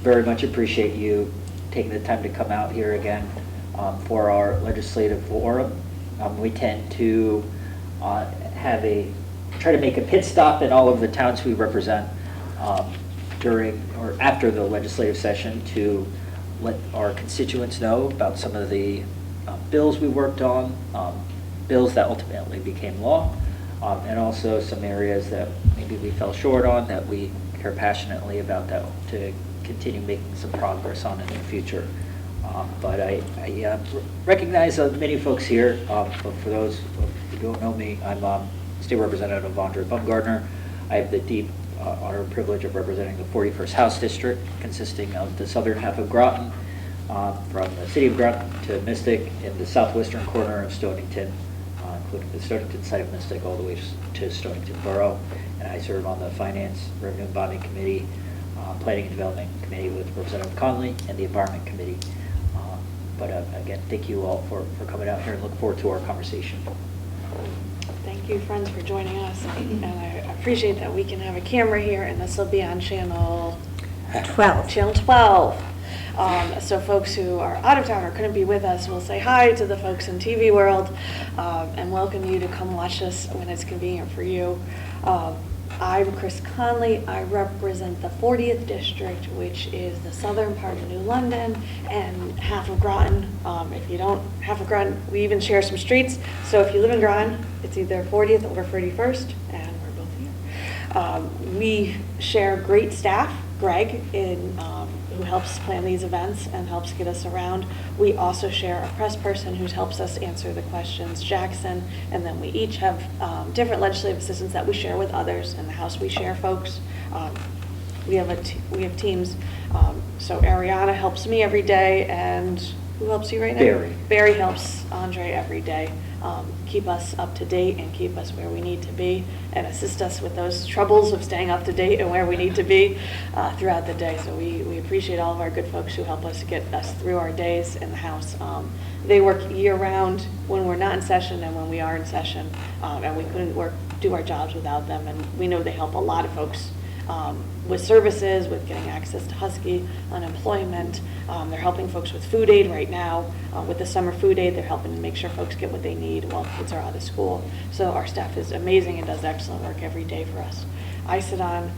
Very much appreciate you taking the time to come out here again for our legislative forum. We tend to try to make a pit stop in all of the towns we represent during or after the legislative session to let our constituents know about some of the bills we worked on, bills that ultimately became law, and also some areas that maybe we fell short on that we care passionately about that to continue making some progress on in the future. But I recognize many folks here, but for those who don't know me, I'm State Representative Andre Bumgardner. I have the deep honor and privilege of representing the 41st House District, consisting of the southern half of Groton, from the city of Groton to Mystic, in the southwestern corner of Stonington, including the Stonington side of Mystic, all the way to Stonington Borough. And I serve on the Finance, Revenue and Bonding Committee, Planning and Development Committee with Representative Conley, and the Environment Committee. But again, thank you all for coming out here and look forward to our conversation. Thank you, friends, for joining us. And I appreciate that we can have a camera here, and this will be on channel 12. Channel 12. So folks who are out of town or couldn't be with us will say hi to the folks in TV world and welcome you to come watch us when it's convenient for you. I'm Chris Conley. I represent the 40th District, which is the southern part of New London and half of Groton. If you don't, half of Groton, we even share some streets. So if you live in Groton, it's either 40th or 31st, and we're both here. We share great staff. Greg, who helps plan these events and helps get us around. We also share a press person who helps us answer the questions, Jackson, and then we each have different legislative assistants that we share with others. In the House, we share folks. We have teams. So Ariana helps me every day, and who helps you right now? Barry. Barry helps Andre every day. Keep us up to date and keep us where we need to be and assist us with those troubles of staying up to date and where we need to be throughout the day. So we appreciate all of our good folks who help us get us through our days in the House. They work year-round when we're not in session and when we are in session, and we couldn't do our jobs without them. And we know they help a lot of folks with services, with getting access to Husky, unemployment. They're helping folks with food aid right now. With the summer food aid, they're helping to make sure folks get what they need while kids are out of school. So our staff is amazing and does excellent work every day for us. I sit on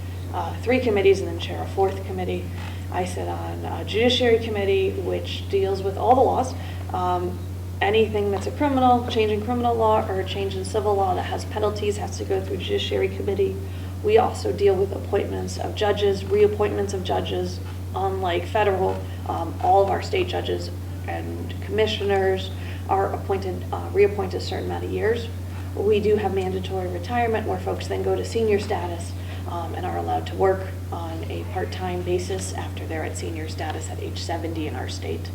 3 committees and then chair a 4th committee. I sit on a Judiciary Committee, which deals with all the laws. Anything that's a criminal, change in criminal law, or a change in civil law that has penalties has to go through Judiciary Committee. We also deal with appointments of judges, reappointments of judges. Unlike federal, all of our state judges and commissioners are appointed, reappointed a certain amount of years. We do have mandatory retirement where folks then go to senior status and are allowed to work on a part-time basis after they're at senior status at age 70 in our state.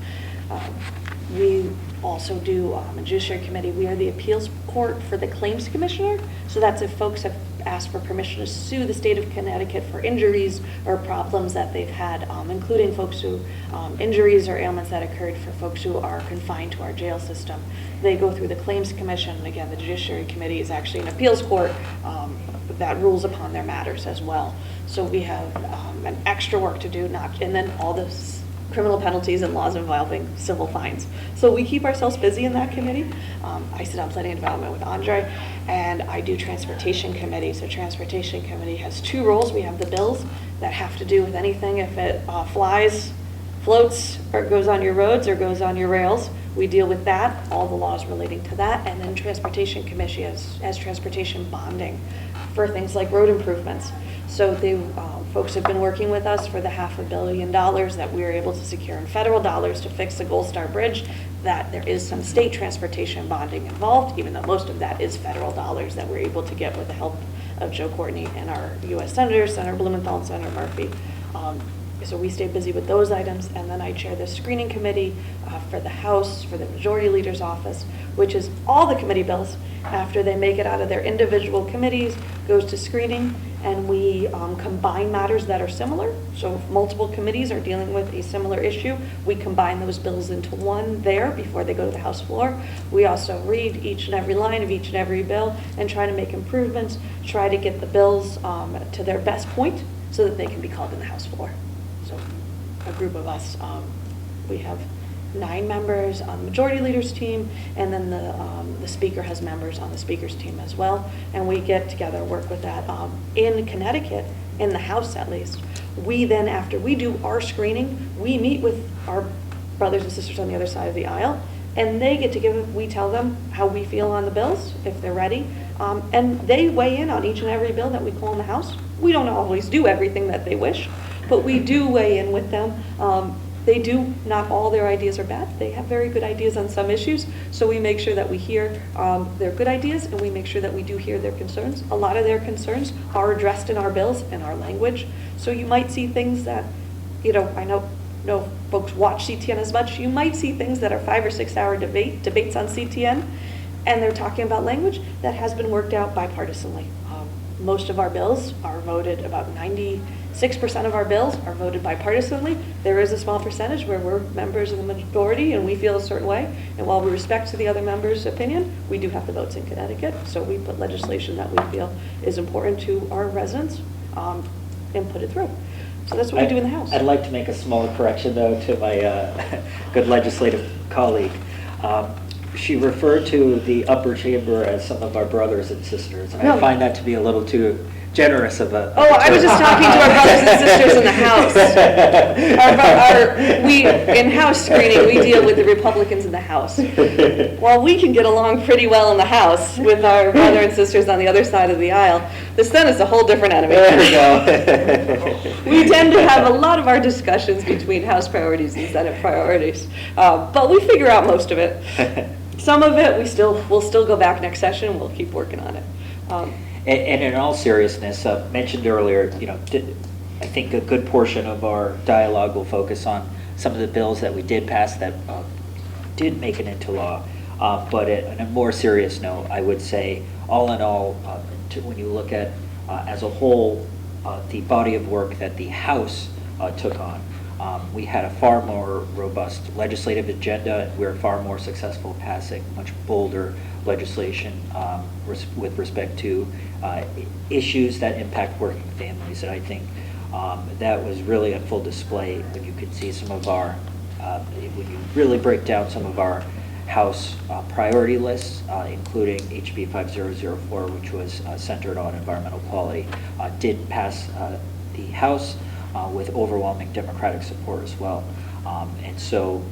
We also do, a Judiciary Committee, we are the appeals court for the claims commissioner. So that's if folks have asked for permission to sue the state of Connecticut for injuries or problems that they've had, including folks who, injuries or ailments that occurred for folks who are confined to our jail system. They go through the claims commission, and again, the Judiciary Committee is actually an appeals court that rules upon their matters as well. So we have an extra work to do, and then all this criminal penalties and laws involving civil fines. So we keep ourselves busy in that committee. I sit on Planning and Development with Andre, and I do Transportation Committee. So Transportation Committee has 2 roles. We have the bills that have to do with anything if it flies, floats, or goes on your roads or goes on your rails. We deal with that, all the laws relating to that, and then Transportation Commission has transportation bonding for things like road improvements. So folks have been working with us for the $500 million that we were able to secure in federal dollars to fix the Gold Star Bridge, that there is some state transportation bonding involved, even though most of that is federal dollars that we're able to get with the help of Joe Courtney and our U.S. Senators, Senator Blumenthal and Senator Murphy. So we stay busy with those items, and then I chair the screening committee for the House, for the Majority Leader's office, which is all the committee bills. After they make it out of their individual committees, goes to screening, and we combine matters that are similar. So if multiple committees are dealing with a similar issue, we combine those bills into one there before they go to the House floor. We also read each and every line of each and every bill and try to make improvements, try to get the bills to their best point so that they can be called in the House floor. So a group of us, we have 9 members on the Majority Leader's team, and then the Speaker has members on the Speaker's team as well. And we get together, work with that. In Connecticut, in the House at least, we then, after we do our screening, we meet with our brothers and sisters on the other side of the aisle, and they get to we tell them how we feel on the bills, if they're ready, and they weigh in on each and every bill that we call in the House. We don't always do everything that they wish, but we do weigh in with them. They do, not all their ideas are bad. They have very good ideas on some issues, so we make sure that we hear their good ideas, and we make sure that we do hear their concerns. A lot of their concerns are addressed in our bills and our language, so you might see things that, I know no folks watch CTN as much. You might see things that are 5 or 6 hour debates on CTN, and they're talking about language that has been worked out bipartisanly. Most of our bills are voted, about 96% of our bills are voted bipartisanly. There is a small percentage where we're members of the majority and we feel a certain way. And while we respect the other members' opinion, we do have the votes in Connecticut. So we put legislation that we feel is important to our residents and put it through. So that's what we do in the House. I'd like to make a small correction, though, to my good legislative colleague. She referred to the upper chamber as some of our brothers and sisters, and I find that to be a little too generous of a... I was just talking to our brothers and sisters in the House. In House screening, we deal with the Republicans in the House. While we can get along pretty well in the House with our brother and sisters on the other side of the aisle, the Senate's a whole different enemy. There we go. We tend to have a lot of our discussions between House priorities and Senate priorities, but we figure out most of it. Some of it we'll still go back next session and we'll keep working on it. And in all seriousness, mentioned earlier, I think a good portion of our dialogue will focus on some of the bills that we did pass that did make it into law. But on a more serious note, I would say, all in all, when you look at, as a whole, the body of work that the House took on, we had a far more robust legislative agenda, and we're far more successful passing much bolder legislation with respect to issues that impact working families. And I think that was really on full display when you could see some of our, when you really break down some of our House priority lists, including HB 5004, which was centered on environmental quality, did pass the House with overwhelming Democratic support as well. And so,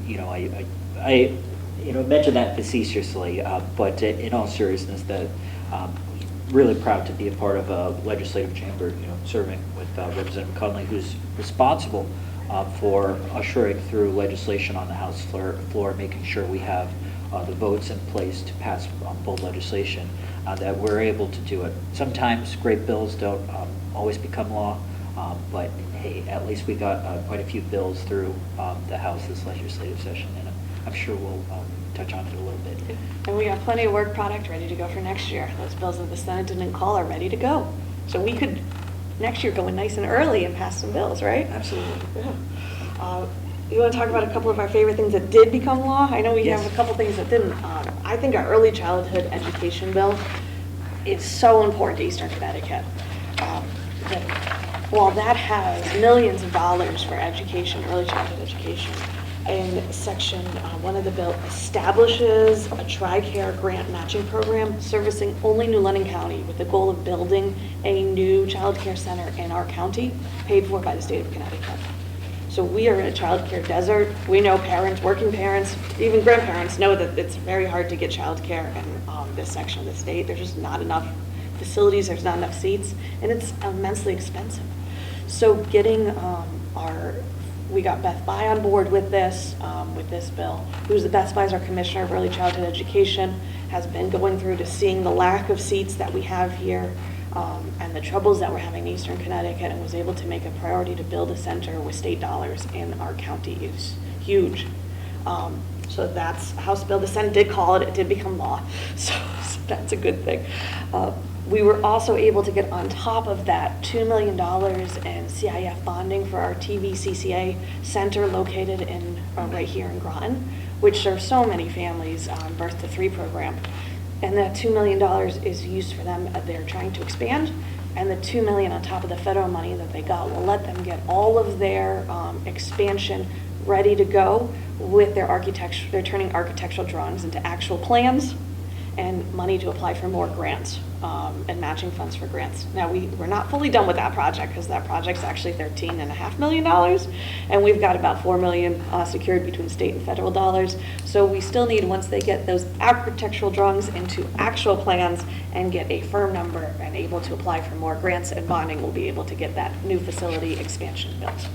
I mention that facetiously, but in all seriousness, that really proud to be a part of a legislative chamber, serving with Representative Conley, who's responsible for ushering through legislation on the House floor, making sure we have the votes in place to pass bold legislation, that we're able to do it. Sometimes great bills don't always become law, but hey, at least we got quite a few bills through the House this legislative session, and I'm sure we'll touch on it a little bit. And we got plenty of work product ready to go for next year. Those bills that the Senate didn't call are ready to go. So we could, next year, go in nice and early and pass some bills, right? Absolutely. Yeah. You want to talk about a couple of our favorite things that did become law? I know we have a couple things that didn't. I think our early childhood education bill is so important to Eastern Connecticut. While that has millions of dollars for education, early childhood education, in section one of the bill establishes a TRICARE grant matching program servicing only New London County with the goal of building a new child care center in our county, paid for by the state of Connecticut. So we are in a child care desert. We know parents, working parents, even grandparents know that it's very hard to get child care in this section of the state. There's just not enough facilities, there's not enough seats, and it's immensely expensive. So getting we got Beth By on board with this bill, who's the Beth By is our Commissioner of Early Childhood Education, has been going through to seeing the lack of seats that we have here, and the troubles that we're having in Eastern Connecticut, and was able to make a priority to build a center with state dollars in our county is huge. So that's House Bill. The Senate did call it. It did become law. So that's a good thing. We were also able to get on top of that $2 million in CIF bonding for our TVCCA center located in right here in Groton, which serves so many families, birth to 3 program. And that $2 million is used for them. They're trying to expand, and the $2 million on top of the federal money that they got will let them get all of their expansion ready to go with their architecture. They're turning architectural drawings into actual plans and money to apply for more grants and matching funds for grants. Now, we're not fully done with that project because that project's actually $13.5 million, and we've got about $4 million secured between state and federal dollars. So we still need, once they get those architectural drawings into actual plans and get a firm number and able to apply for more grants and bonding, we'll be able to get that new facility expansion built.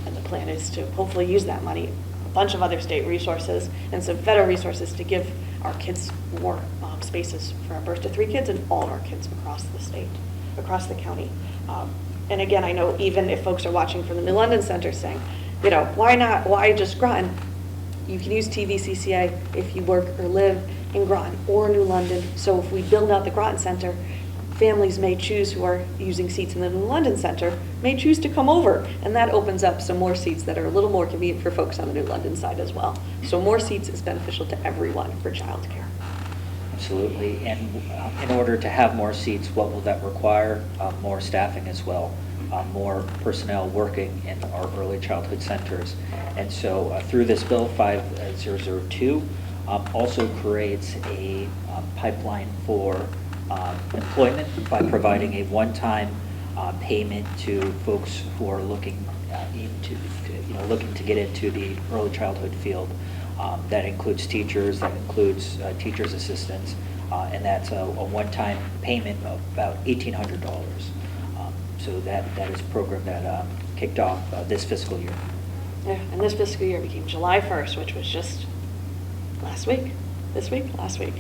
And the plan is to hopefully use that money, a bunch of other state resources and some federal resources to give our kids more spaces for our birth to 3 kids and all of our kids across the state, across the county. And again, I know even if folks are watching from the New London Center saying, you know, why just Groton? You can use TVCCA if you work or live in Groton or New London. So if we build out the Groton Center, families may choose, who are using seats in the New London Center, may choose to come over. And that opens up some more seats that are a little more convenient for folks on the New London side as well. So more seats is beneficial to everyone for childcare. Absolutely. And in order to have more seats, what will that require? More staffing as well, more personnel working in our early childhood centers. And so through this bill 5002 also creates a pipeline for employment by providing a one-time payment to folks who are looking looking to get into the early childhood field. That includes teachers, that includes teachers' assistants, and that's a one-time payment of about $1,800. So that is a program that kicked off this fiscal year. Yeah, and this fiscal year became July 1st, which was just last week. This week? Last week.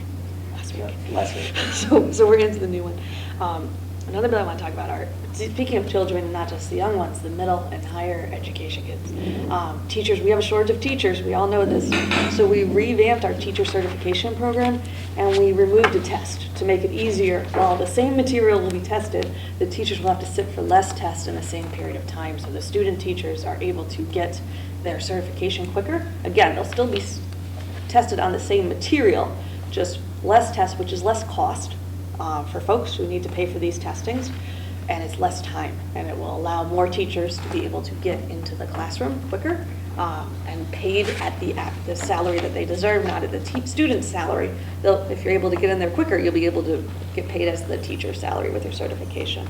Last week. So we're into the new one. Another bill I want to talk about are, speaking of children, not just the young ones, the middle and higher education kids. Teachers, we have a shortage of teachers, we all know this. So we revamped our teacher certification program, and we removed a test to make it easier. While the same material will be tested, the teachers will have to sit for less tests in the same period of time. So the student teachers are able to get their certification quicker. Again, they'll still be tested on the same material, just less tests, which is less cost for folks who need to pay for these testings, and it's less time, and it will allow more teachers to be able to get into the classroom quicker and paid at the salary that they deserve, not at the student's salary. If you're able to get in there quicker, you'll be able to get paid as the teacher's salary with your certification.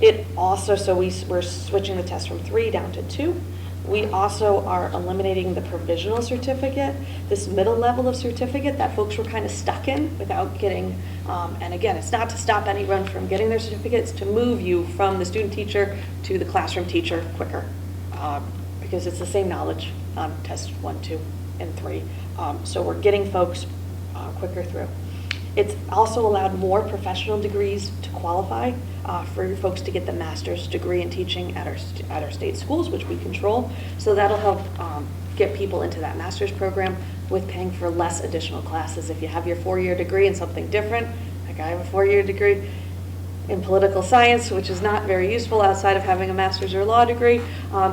It also, so we're switching the test from 3 down to 2. We also are eliminating the provisional certificate, this middle level of certificate that folks were kind of stuck in without getting, and again, it's not to stop anyone from getting their certificates, to move you from the student teacher to the classroom teacher quicker, because it's the same knowledge on test 1, 2, and 3. So we're getting folks quicker through. It's also allowed more professional degrees to qualify for folks to get the master's degree in teaching at our state schools, which we control. So that'll help get people into that master's program with paying for less additional classes. If you have your 4-year degree in something different, like I have a 4-year degree in political science, which is not very useful outside of having a master's or law degree,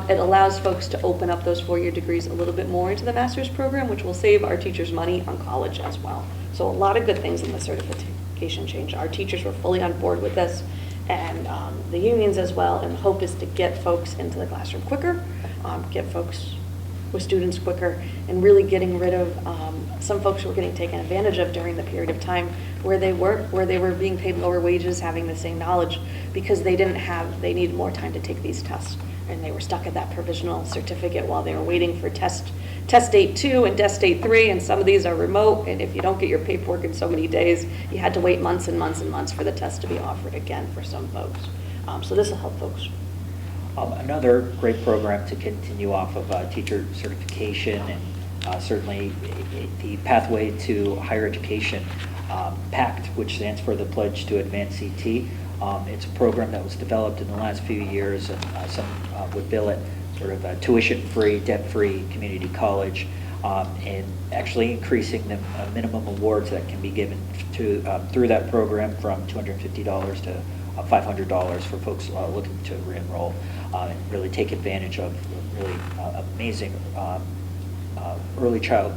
it allows folks to open up those 4-year degrees a little bit more into the master's program, which will save our teachers money on college as well. So a lot of good things in the certification change. Our teachers were fully on board with this, and the unions as well, and the hope is to get folks into the classroom quicker, get folks with students quicker, and really getting rid of some folks who were getting taken advantage of during the period of time where they were being paid lower wages, having the same knowledge, because they needed more time to take these tests, and they were stuck at that provisional certificate while they were waiting for test date 2 and test date 3, and some of these are remote, and if you don't get your paperwork in so many days, you had to wait months and months and months for the test to be offered again for some folks. So this will help folks. Another great program to continue off of teacher certification, and certainly the Pathway to Higher Education Pact, which stands for the Pledge to Advance CT. It's a program that was developed in the last few years, and some would bill it sort of a tuition-free, debt-free community college, and actually increasing the minimum awards that can be given to through that program from $250 to $500 for folks looking to re-enroll and really take advantage of really amazing early child,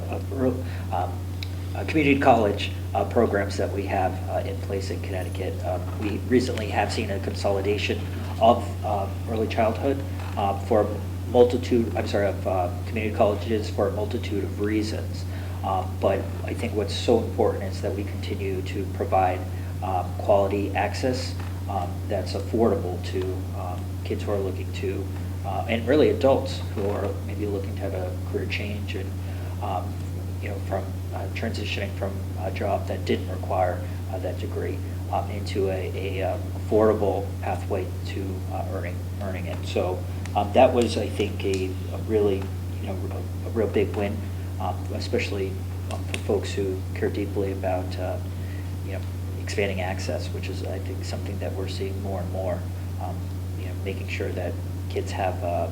community college programs that we have in place in Connecticut. We recently have seen a consolidation of early childhood for a multitude, of community colleges for a multitude of reasons. But I think what's so important is that we continue to provide quality access that's affordable to kids who are looking to, and really adults who are maybe looking to have a career change and, from transitioning from a job that didn't require that degree into a affordable pathway to earning it. So that was, I think, a really, a real big win, especially for folks who care deeply about, expanding access, which is, I think, something that we're seeing more and more. Making sure that kids have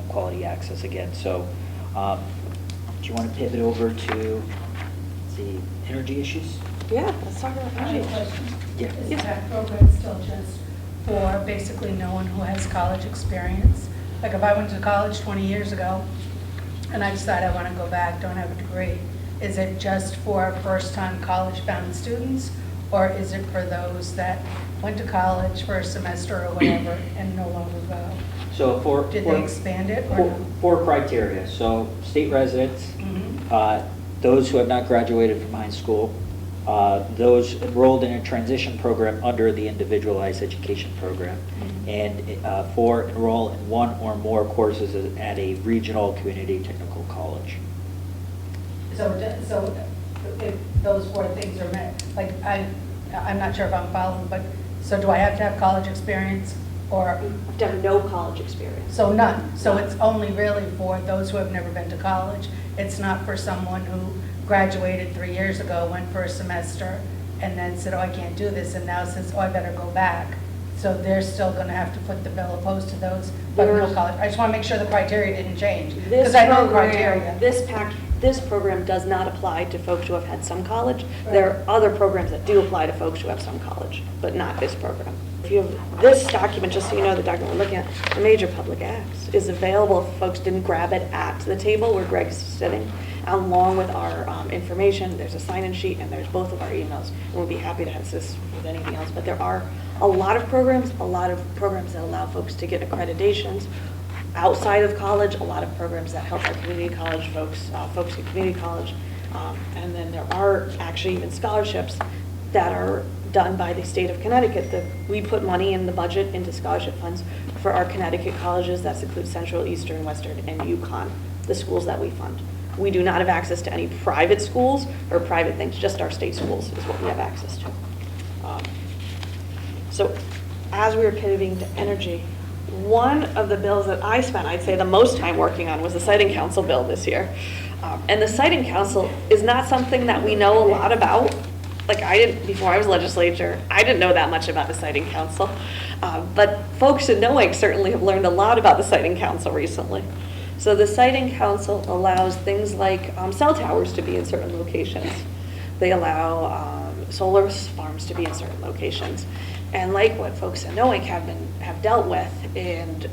quality access again. So, do you want to pivot over to the energy issues? Yeah, let's talk about I have a energy. question. Yeah. Is that program still just for basically no one who has college experience? Like if I went to college 20 years ago and I decide I want to go back, don't have a degree, is it just for first-time college-bound students? Or is it for those that went to college for a semester or whatever and no longer go? So Did they expand it or no? four criteria. So state residents, Mhm. those who have not graduated from high school, those enrolled in a transition program under the individualized education program, and for enroll in one or more courses at a regional community technical college. So if those four things are met, like I'm not sure if I'm following, but so do I have to have college experience or? To have no college experience. So none. So it's only really for those who have never been to college. It's not for someone who graduated 3 years ago, went for a semester, and then said, oh, I can't do this, and now says, oh, I better go back. So they're still going to have to put the bill opposed to those, but no college. I just want to make sure the criteria didn't change, because I know criteria. This program does not apply to folks who have had some college. There are other programs that do apply to folks who have some college, but not this program. If you have this document, just so you know, the document we're looking at, the major public acts, is available if folks didn't grab it at the table where Greg's sitting, along with our information. There's a sign-in sheet, and there's both of our emails. And we'll be happy to assist with anything else. But there are a lot of programs that allow folks to get accreditations outside of college, a lot of programs that help our community college folks in community college. And then there are actually even scholarships that are done by the state of Connecticut. We put money in the budget into scholarship funds for our Connecticut colleges. That includes Central, Eastern, Western, and UConn, the schools that we fund. We do not have access to any private schools or private things, just our state schools is what we have access to. So as we were pivoting to energy, one of the bills that I spent, I'd say, the most time working on was the Siting Council bill this year. And the Siting Council is not something that we know a lot about. Like before I was legislature, I didn't know that much about the Siting Council. But folks in Noack certainly have learned a lot about the Siting Council recently. So the Siting Council allows things like cell towers to be in certain locations. They allow solar farms to be in certain locations. And like what folks in Noack have dealt with and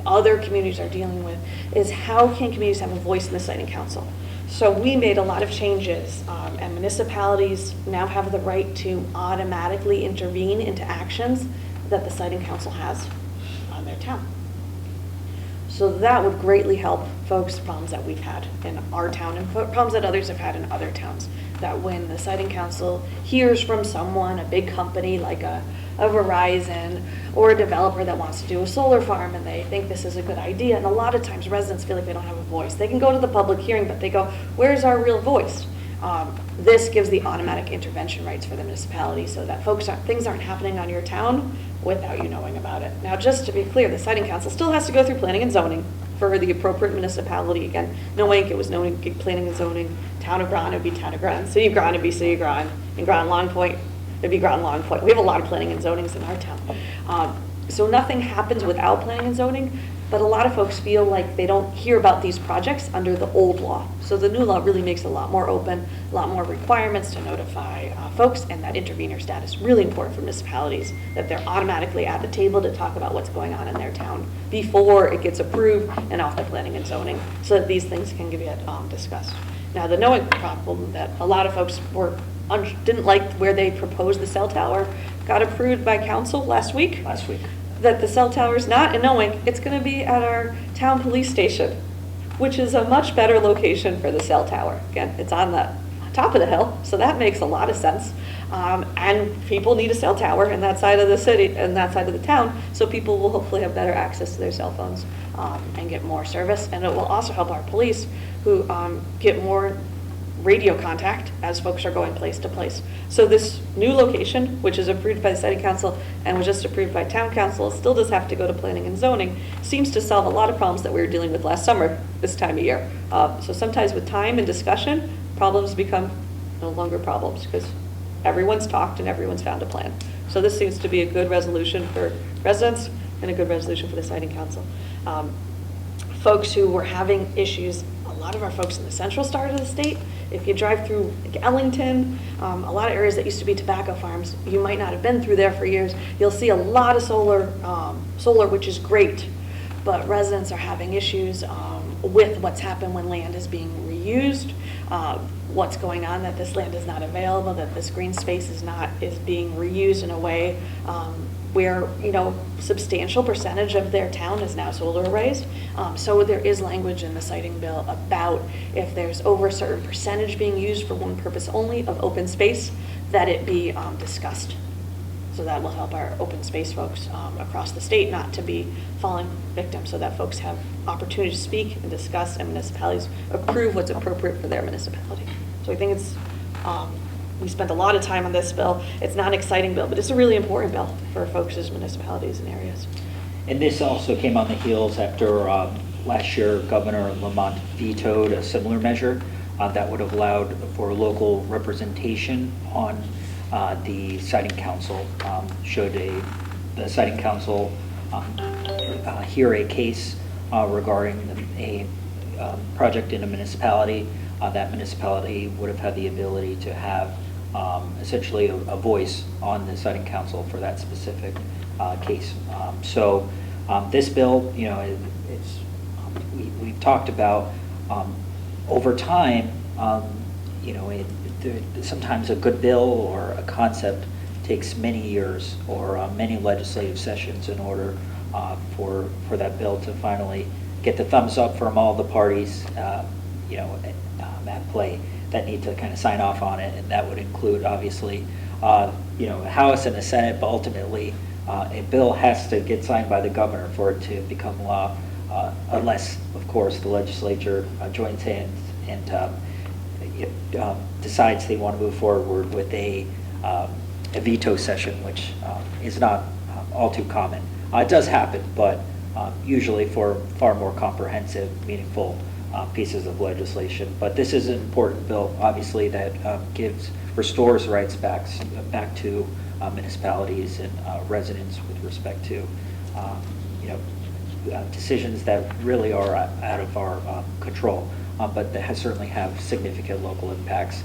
other communities are dealing with is how can communities have a voice in the Siting Council? So we made a lot of changes, and municipalities now have the right to automatically intervene into actions that the Siting Council has on their town. So that would greatly help folks' problems that we've had in our town and problems that others have had in other towns. That when the Siting Council hears from someone, a big company like a Verizon or a developer that wants to do a solar farm and they think this is a good idea, and a lot of times residents feel like they don't have a voice. They can go to the public hearing, but they go, where's our real voice? This gives the automatic intervention rights for the municipality so that things aren't happening on your town without you knowing about it. Now, just to be clear, the Siting Council still has to go through planning and zoning for the appropriate municipality. Again, Noack, it was planning and zoning. Town of Groton, it would be Town of Groton. City of Groton, it would be City of Groton. And Groton Long Point, it'd be ground law enforcement. We have a lot of planning and zonings in our town. So nothing happens without planning and zoning, but a lot of folks feel like they don't hear about these projects under the old law. So the new law really makes it a lot more open, a lot more requirements to notify folks, and that intervener status, really important for municipalities, that they're automatically at the table to talk about what's going on in their town before it gets approved and off the planning and zoning, so that these things can get discussed. Now, the knowing problem that a lot of folks didn't like where they proposed the cell tower got approved by council last week. That the cell tower is not in Knowing, it's going to be at our town police station, which is a much better location for the cell tower. Again, it's on the top of the hill, so that makes a lot of sense. And people need a cell tower in that side of the city, and that side of the town, so people will hopefully have better access to their cell phones and get more service. And it will also help our police, who get more radio contact as folks are going place to place. So this new location, which is approved by the city council and was just approved by town council, still does have to go to planning and zoning, seems to solve a lot of problems that we were dealing with last summer, this time of year. So sometimes with time and discussion, problems become no longer problems because everyone's talked and everyone's found a plan. So this seems to be a good resolution for residents and a good resolution for the siting council. Folks who were having issues, a lot of our folks in the central part of the state, if you drive through like Ellington, a lot of areas that used to be tobacco farms, you might not have been through there for years, you'll see a lot of solar, which is great, but residents are having issues with what's happened when land is being reused, what's going on, that this land is not available, that this green space is being reused in a way where, substantial percentage of their town is now solar arrays. So there is language in the siting bill about if there's over a certain percentage being used for one purpose only of open space, that it be discussed. So that will help our open space folks across the state not to be falling victim, so that folks have opportunity to speak and discuss, and municipalities approve what's appropriate for their municipality. So I think it's, we spent a lot of time on this bill. It's not an exciting bill, but it's a really important bill for folks as municipalities and areas. And this also came on the heels after last year Governor Lamont vetoed a similar measure that would have allowed for local representation on the siting council. Should the siting council hear a case regarding a project in a municipality, that municipality would have had the ability to have essentially a voice on the siting council for that specific case. So this bill, we've talked about over time, sometimes a good bill or a concept takes many years or many legislative sessions in order for that bill to finally get the thumbs up from all the parties at play that need to kind of sign off on it, and that would include obviously House and the Senate, but ultimately a bill has to get signed by the governor for it to become law, unless of course the legislature joins hands and decides they want to move forward with a veto session, which is not all too common. It does happen, but usually for far more comprehensive, meaningful pieces of legislation. But this is an important bill, obviously, that restores rights back to municipalities and residents with respect to decisions that really are out of our control, but that certainly have significant local impacts.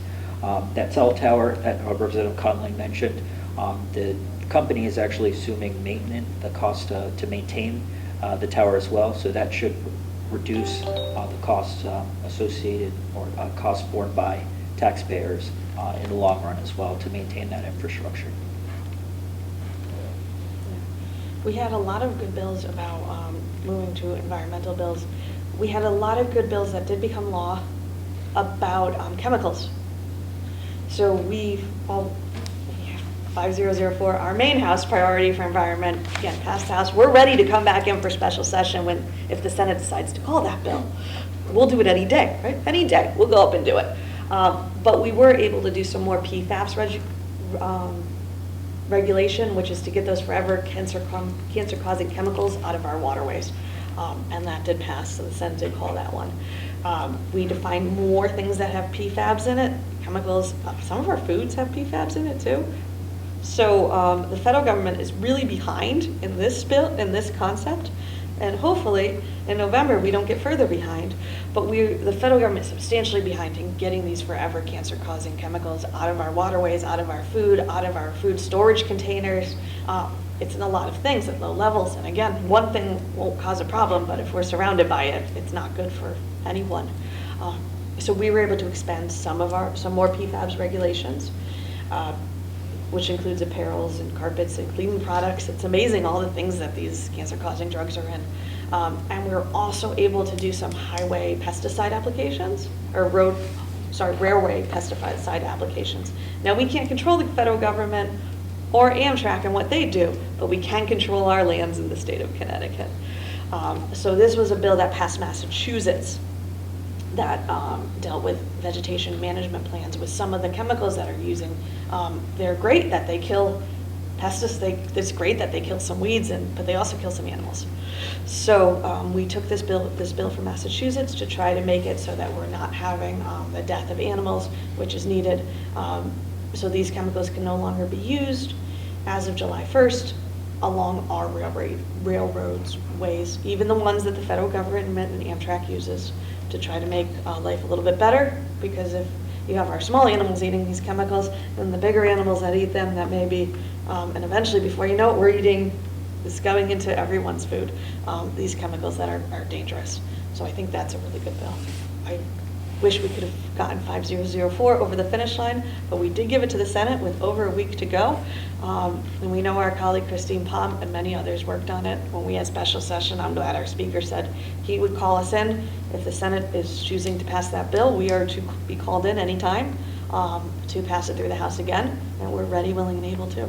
That cell tower that Representative Conley mentioned, the company is actually assuming maintenance, the cost to maintain the tower as well, so that should reduce the costs associated or costs borne by taxpayers in the long run as well to maintain that infrastructure. We had a lot of good bills about moving to environmental bills. We had a lot of good bills that did become law about chemicals. So 5004, our main House priority for environment, again, passed House. We're ready to come back in for special session if the Senate decides to call that bill. We'll do it any day, right? Any day, we'll go up and do it. But we were able to do some more PFAS regulation, which is to get those forever cancer-causing chemicals out of our waterways. And that did pass, so the Senate did call that one. We defined more things that have PFAS in it, chemicals. Some of our foods have PFAS in it too. So the federal government is really behind in this bill, in this concept, and hopefully in November we don't get further behind. But the federal government is substantially behind in getting these forever cancer-causing chemicals out of our waterways, out of our food storage containers. It's in a lot of things at low levels. And again, one thing won't cause a problem, but if we're surrounded by it, it's not good for anyone. So we were able to expand some more PFAS regulations, which includes apparels and carpets and cleaning products. It's amazing all the things that these cancer-causing drugs are in. And we're also able to do some highway pesticide applications, or railway pesticide applications. Now, we can't control the federal government or Amtrak and what they do, but we can control our lands in the state of Connecticut. So this was a bill that passed Massachusetts that dealt with vegetation management plans with some of the chemicals that are using. They're great that they kill pesticides. It's great that they kill some weeds, but they also kill some animals. So we took this bill from Massachusetts to try to make it so that we're not having the death of animals, which is needed. So these chemicals can no longer be used as of July 1st along our railroads, ways, even the ones that the federal government and Amtrak uses to try to make life a little bit better. Because if you have our small animals eating these chemicals, then the bigger animals that eat them, that may be, and eventually before you know it, it's going into everyone's food, these chemicals that are dangerous. So I think that's a really good bill. I wish we could have gotten 5004 over the finish line, but we did give it to the Senate with over a week to go. And we know our colleague Christine Palm and many others worked on it. When we had special session, I'm glad our speaker said he would call us in. If the Senate is choosing to pass that bill, we are to be called in anytime to pass it through the House again, and we're ready, willing, and able to.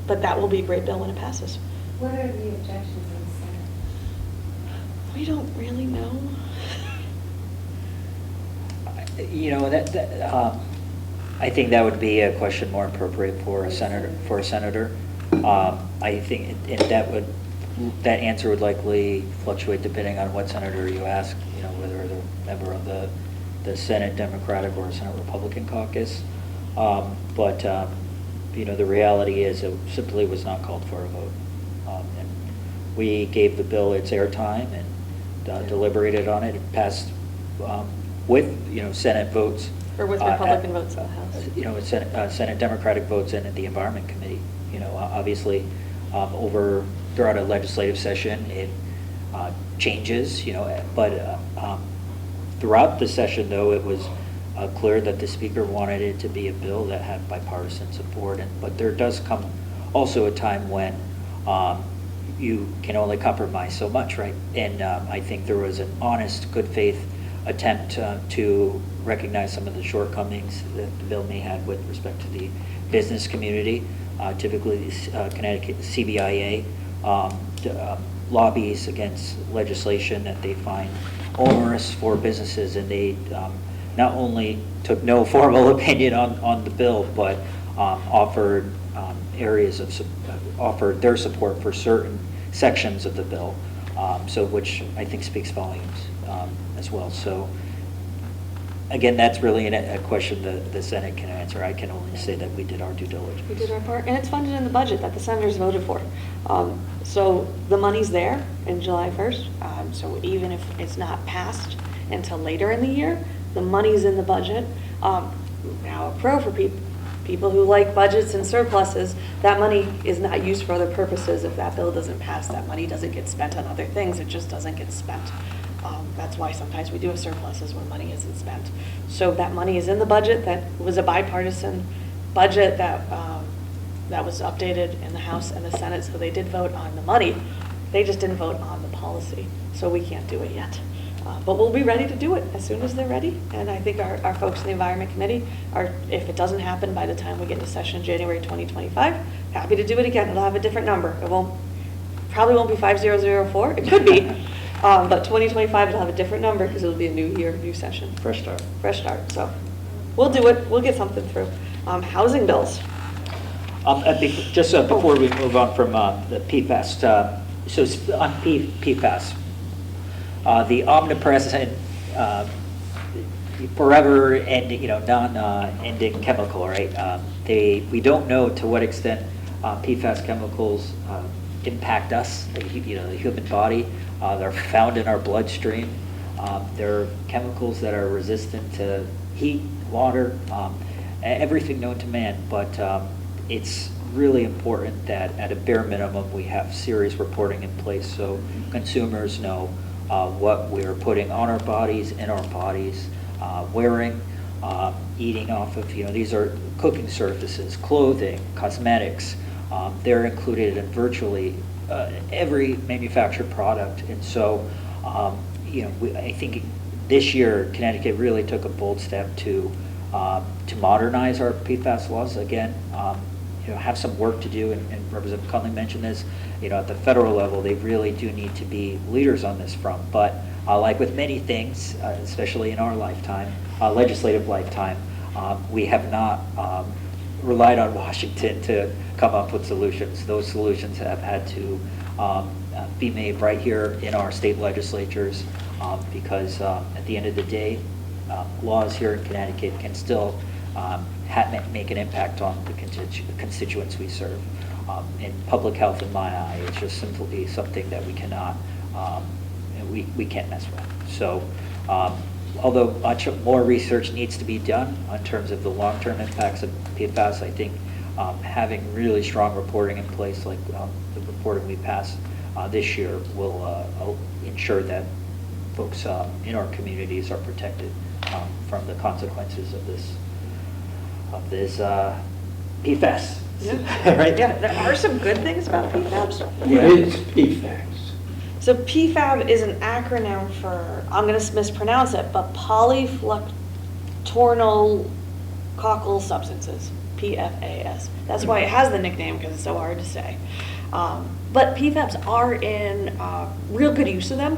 But that will be a great bill when it passes. What are the objections in the Senate? We don't really know. You know, I think that would be a question more appropriate for a senator. I think that answer would likely fluctuate depending on what senator you ask. You know, whether they're a member of the Senate Democratic or Senate Republican caucus. But you know, the reality is it simply was not called for a vote. And we gave the bill its airtime and deliberated on it. It passed with Senate votes. Or with Republican votes in the House. You know, Senate Democratic votes in at the Environment Committee. You know, obviously, throughout a legislative session, it changes. You know, but throughout the session, though, it was clear that the Speaker wanted it to be a bill that had bipartisan support. But there does come also a time when you can only compromise so much, right? And I think there was an honest, good faith attempt to recognize some of the shortcomings that the bill may have with respect to the business community. Typically, Connecticut CBIA lobbies against legislation that they find onerous for businesses, and they not only took no formal opinion on the bill, but offered offered their support for certain sections of the bill, so which I think speaks volumes as well. So again, that's really a question the Senate can answer. I can only say that we did our due diligence. We did our part, and it's funded in the budget that the senators voted for. So the money's there in July 1st. So even if it's not passed until later in the year, the money's in the budget. Now, a pro for people who like budgets and surpluses, that money is not used for other purposes. If that bill doesn't pass, that money doesn't get spent on other things. It just doesn't get spent. That's why sometimes we do have surpluses when money isn't spent. So that money is in the budget. That was a bipartisan budget that was updated in the House and the Senate, so they did vote on the money. They just didn't vote on the policy, so we can't do it yet. But we'll be ready to do it as soon as they're ready. And I think our folks in the Environment Committee are, if it doesn't happen by the time we get into session January 2025, happy to do it again. It'll have a different number. Probably won't be 5004. It could be. But 2025 it'll have a different number because it'll be a new year, new session. Fresh start. Fresh start. So we'll do it. We'll get something through. Housing bills. Before we move on from the PFAS, so on PFAS, the omnipresent, forever ending, non-ending chemical, right? We don't know to what extent PFAS chemicals impact us, the human body. They're found in our bloodstream. They're chemicals that are resistant to heat, water, everything known to man. But it's really important that at a bare minimum we have serious reporting in place so consumers know what we're putting on our bodies, in our bodies, wearing, eating off of. These are cooking surfaces, clothing, cosmetics. They're included in virtually every manufactured product. And so, I think this year Connecticut really took a bold step to modernize our PFAS laws again. Have some work to do, and Representative Conley mentioned this. At the federal level, they really do need to be leaders on this front. But like with many things, especially in our lifetime, legislative lifetime, we have not relied on Washington to come up with solutions. Those solutions have had to be made right here in our state legislatures because at the end of the day, laws here in Connecticut can still make an impact on the constituents we serve. In public health, in my eye, it's just simply something that we cannot, we can't mess with. So, although much more research needs to be done in terms of the long-term impacts of PFAS, I think having really strong reporting in place, like the reporting we passed this year, will ensure that folks in our communities are protected from the consequences of this PFAS. Yeah. Right? Yeah, there are some good things about PFAS. What is PFAS? So PFAB is an acronym for, I'm going to mispronounce it, but polyfluoroalkyl substances, PFAS. That's why it has the nickname, because it's so hard to say. But PFABs are in real good use of them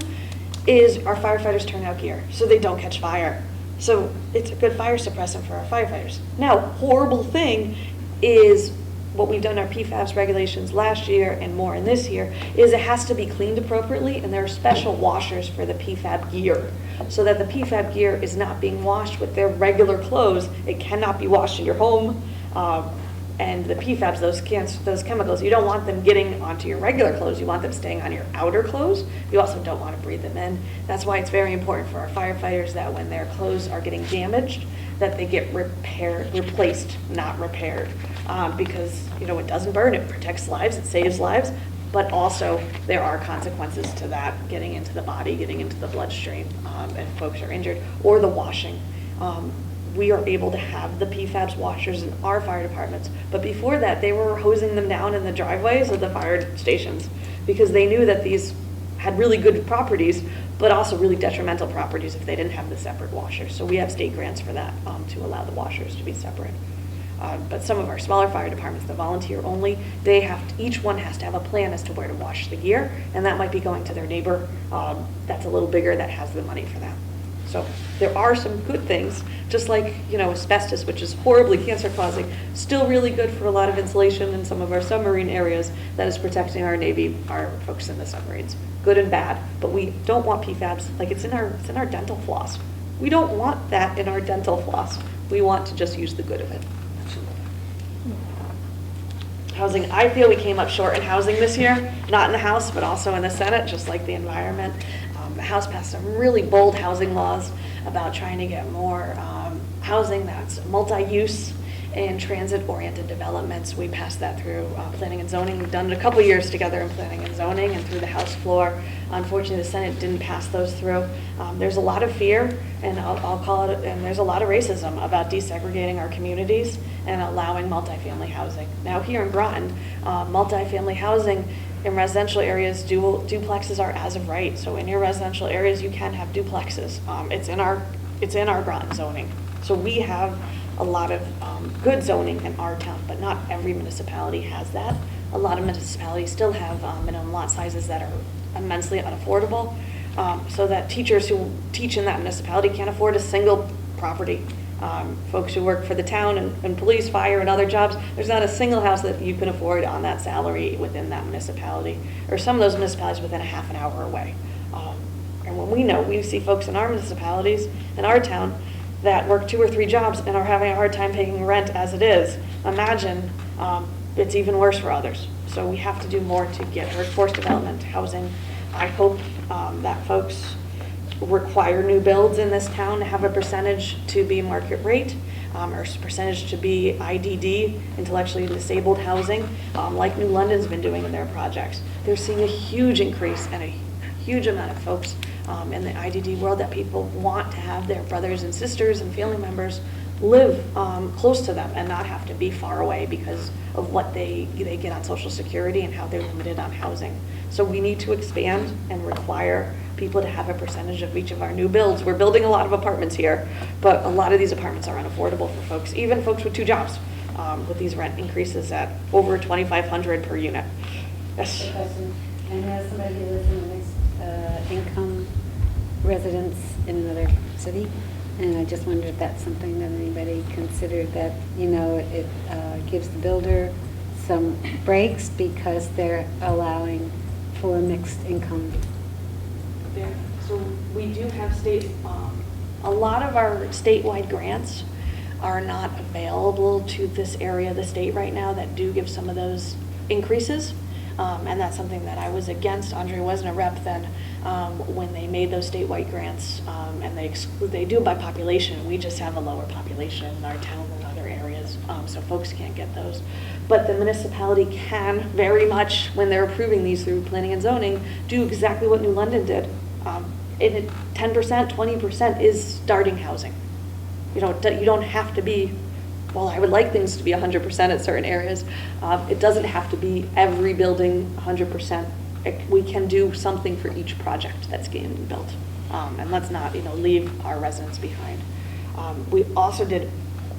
is our firefighters turn out gear so they don't catch fire. So it's a good fire suppressant for our firefighters. Now, horrible thing is what we've done in our PFAS regulations last year and more in this year is it has to be cleaned appropriately, and there are special washers for the PFAB gear so that the PFAB gear is not being washed with their regular clothes. It cannot be washed in your home. And the PFABs, those chemicals, you don't want them getting onto your regular clothes. You want them staying on your outer clothes. You also don't want to breathe them in. That's why it's very important for our firefighters that when their clothes are getting damaged, that they get replaced, not repaired. Because, it doesn't burn. It protects lives. It saves lives. But also, there are consequences to that getting into the body, getting into the bloodstream, and folks are injured, or the washing. We are able to have the PFAS washers in our fire departments. But before that, they were hosing them down in the driveways of the fire stations because they knew that these had really good properties, but also really detrimental properties if they didn't have the separate washers. So we have state grants for that to allow the washers to be separate. But some of our smaller fire departments, the volunteer only, each one has to have a plan as to where to wash the gear, and that might be going to their neighbor that's a little bigger that has the money for that. So there are some good things, just like, asbestos, which is horribly cancer-causing, still really good for a lot of insulation in some of our submarine areas that is protecting our Navy, our folks in the submarines. Good and bad, but we don't want PFABs, like it's in our dental floss. We don't want that in our dental floss. We want to just use the good of it. Housing, I feel we came up short in housing this year, not in the House, but also in the Senate, just like the environment. The House passed some really bold housing laws about trying to get more housing that's multi-use and transit-oriented developments. We passed that through planning and zoning. We've done it a couple years together in planning and zoning and through the House floor. Unfortunately, the Senate didn't pass those through. There's a lot of fear, and I'll call it, and there's a lot of racism about desegregating our communities and allowing multifamily housing. Now here in Groton, multifamily housing in residential areas, duplexes are as of right. So in your residential areas, you can have duplexes. It's in our Groton zoning. So we have a lot of good zoning in our town, but not every municipality has that. A lot of municipalities still have minimum lot sizes that are immensely unaffordable, so that teachers who teach in that municipality can't afford a single property. Folks who work for the town and police, fire, and other jobs, there's not a single house that you can afford on that salary within that municipality, or some of those municipalities within a half an hour away. And when we see folks in our municipalities, in our town, that work 2 or 3 jobs and are having a hard time paying rent as it is. Imagine, it's even worse for others. So we have to do more to get workforce development, housing. I hope that folks require new builds in this town to have a percentage to be market rate, or percentage to be IDD, intellectually disabled housing, like New London's been doing in their projects. They're seeing a huge increase and a huge amount of folks in the IDD world that people want to have their brothers and sisters and family members live close to them and not have to be far away because of what they get on Social Security and how they're limited on housing. So we need to expand and require people to have a percentage of each of our new builds. We're building a lot of apartments here, but a lot of these apartments are unaffordable for folks, even folks with 2 jobs, with these rent increases at over $2,500 per unit. Yes. The question, I know somebody who lives in a mixed income residence in another city, and I just wondered if that's something that anybody considered, that, you know, it gives the builder some breaks because they're allowing for mixed income. So we do have a lot of our statewide grants are not available to this area of the state right now that do give some of those increases. And that's something that I was against. Andre wasn't a rep then when they made those statewide grants, and they do it by population. We just have a lower population in our town than other areas, so folks can't get those. But the municipality can very much, when they're approving these through planning and zoning, do exactly what New London did. 10%, 20% is starting housing. You don't have to be, well, I would like things to be 100% at certain areas. It doesn't have to be every building 100%. We can do something for each project that's getting built. And let's not, leave our residents behind. We also did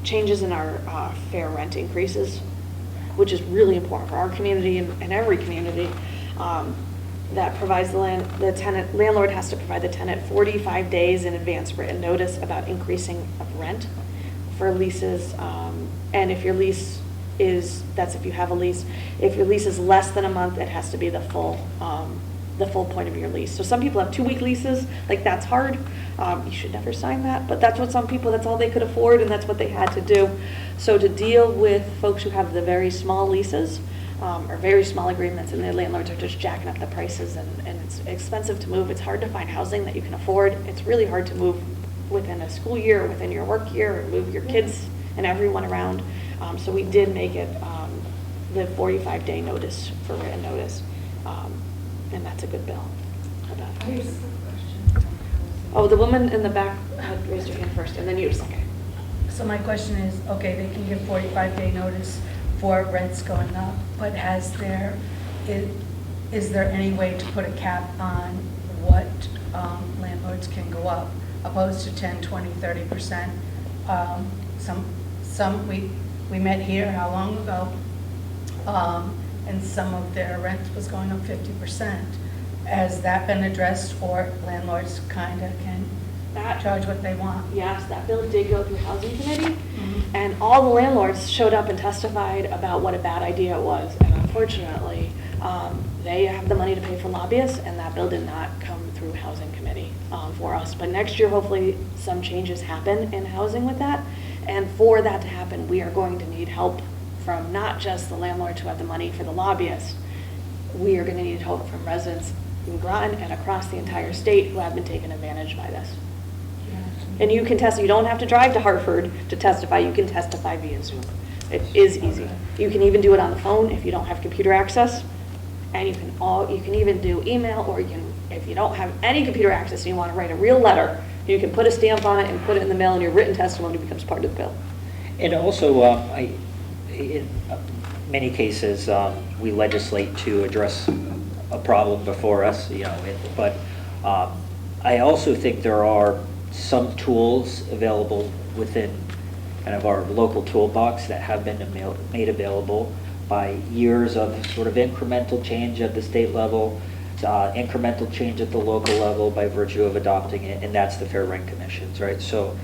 changes in our fair rent increases, which is really important for our community and every community. That provides the landlord has to provide the tenant 45 days in advance written notice about increasing of rent for leases, and if your lease that's if you have a lease. If your lease is less than a month, it has to be the full point of your lease. So some people have 2-week leases, like that's hard. You should never sign that, but that's what some people, that's all they could afford, and that's what they had to do. So to deal with folks who have the very small leases, or very small agreements, and the landlords are just jacking up the prices, and it's expensive to move. It's hard to find housing that you can afford. It's really hard to move within a school year, within your work year, and move your kids and everyone around. So we did make it the 45-day notice for written notice, and that's a good bill. Oh, the woman in the back had raised her hand first, and then you second. So my question is, okay, they can give 45-day notice for rents going up, but is there any way to put a cap on what landlords can go up, opposed to 10, 20, 30%? We met here how long ago, and some of their rent was going up 50%. Has that been addressed, or landlords kind of can charge what they want? Yes, that bill did go through Housing Committee, and all the landlords showed up and testified about what a bad idea it was. And unfortunately, they have the money to pay for lobbyists, and that bill did not come through Housing Committee for us. But next year, hopefully, some changes happen in housing with that. And for that to happen, we are going to need help from not just the landlords who have the money for the lobbyists. We are going to need help from residents in Groton and across the entire state who have been taken advantage by this. And you can you don't have to drive to Hartford to testify, you can testify via Zoom. It is easy. You can even do it on the phone if you don't have computer access, and you can even do email, or if you don't have any computer access and you want to write a real letter, you can put a stamp on it and put it in the mail, and your written testimony becomes part of the bill. And also, in many cases, we legislate to address a problem before us, but I also think there are some tools available within kind of our local toolbox that have been made available by years of sort of incremental change at the state level, incremental change at the local level by virtue of adopting it, and that's the Fair Rent Commissions, right? So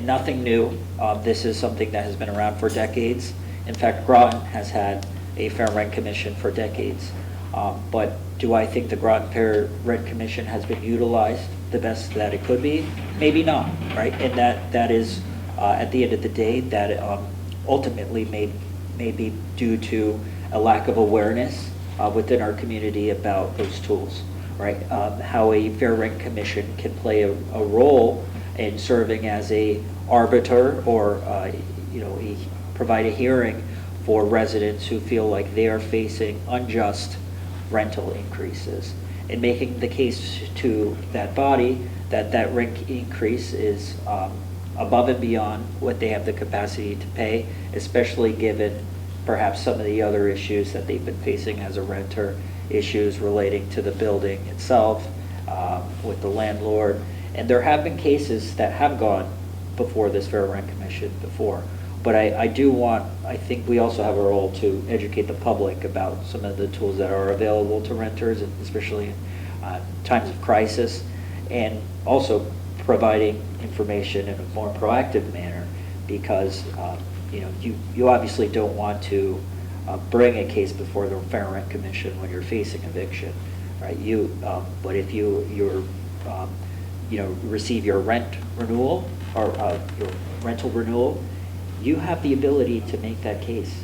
nothing new. This is something that has been around for decades. In fact, Groton has had a Fair Rent Commission for decades. But do I think the Groton Fair Rent Commission has been utilized the best that it could be? Maybe not, right? And that is, at the end of the day, that ultimately may be due to a lack of awareness within our community about those tools, right? How a Fair Rent Commission can play a role in serving as a arbiter or, provide a hearing for residents who feel like they are facing unjust rental increases, and making the case to that body that that rent increase is above and beyond what they have the capacity to pay, especially given perhaps some of the other issues that they've been facing as a renter, issues relating to the building itself, with the landlord. And there have been cases that have gone before this Fair Rent Commission before. But I think we also have a role to educate the public about some of the tools that are available to renters, and especially in times of crisis, and also providing information in a more proactive manner, because you obviously don't want to bring a case before the Fair Rent Commission when you're facing eviction, right? But if you receive your rent renewal or your rental renewal, you have the ability to make that case.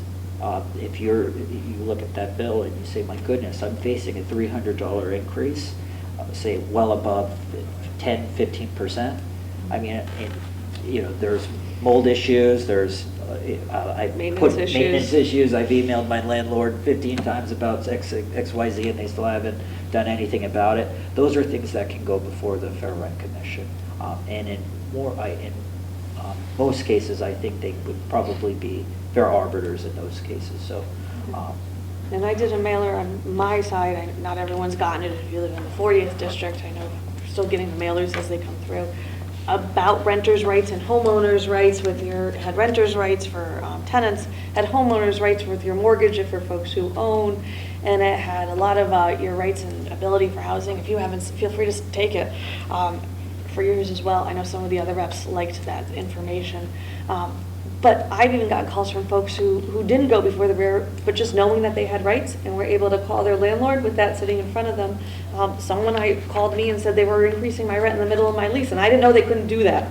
If you look at that bill and you say, my goodness, I'm facing a $300 increase, say well above 10, 15%. I mean, there's mold issues, there's maintenance issues. I've emailed my landlord 15 times about XYZ and they still haven't done anything about it. Those are things that can go before the Fair Rent Commission. And in most cases, I think they would probably be fair arbiters in those cases. So, and I did a mailer on my side. Not everyone's gotten it. If you live in the 40th district, I know we're still getting the mailers as they come through, about renters' rights and homeowners' rights. Had renters' rights for tenants, had homeowners' rights with your mortgage for folks who own, and it had a lot of your rights and ability for housing. If you haven't, feel free to take it. For yours as well. I know some of the other reps liked that information. But I've even gotten calls from folks who didn't go before the Fair, but just knowing that they had rights and were able to call their landlord with that sitting in front of them. Someone called me and said they were increasing my rent in the middle of my lease, and I didn't know they couldn't do that.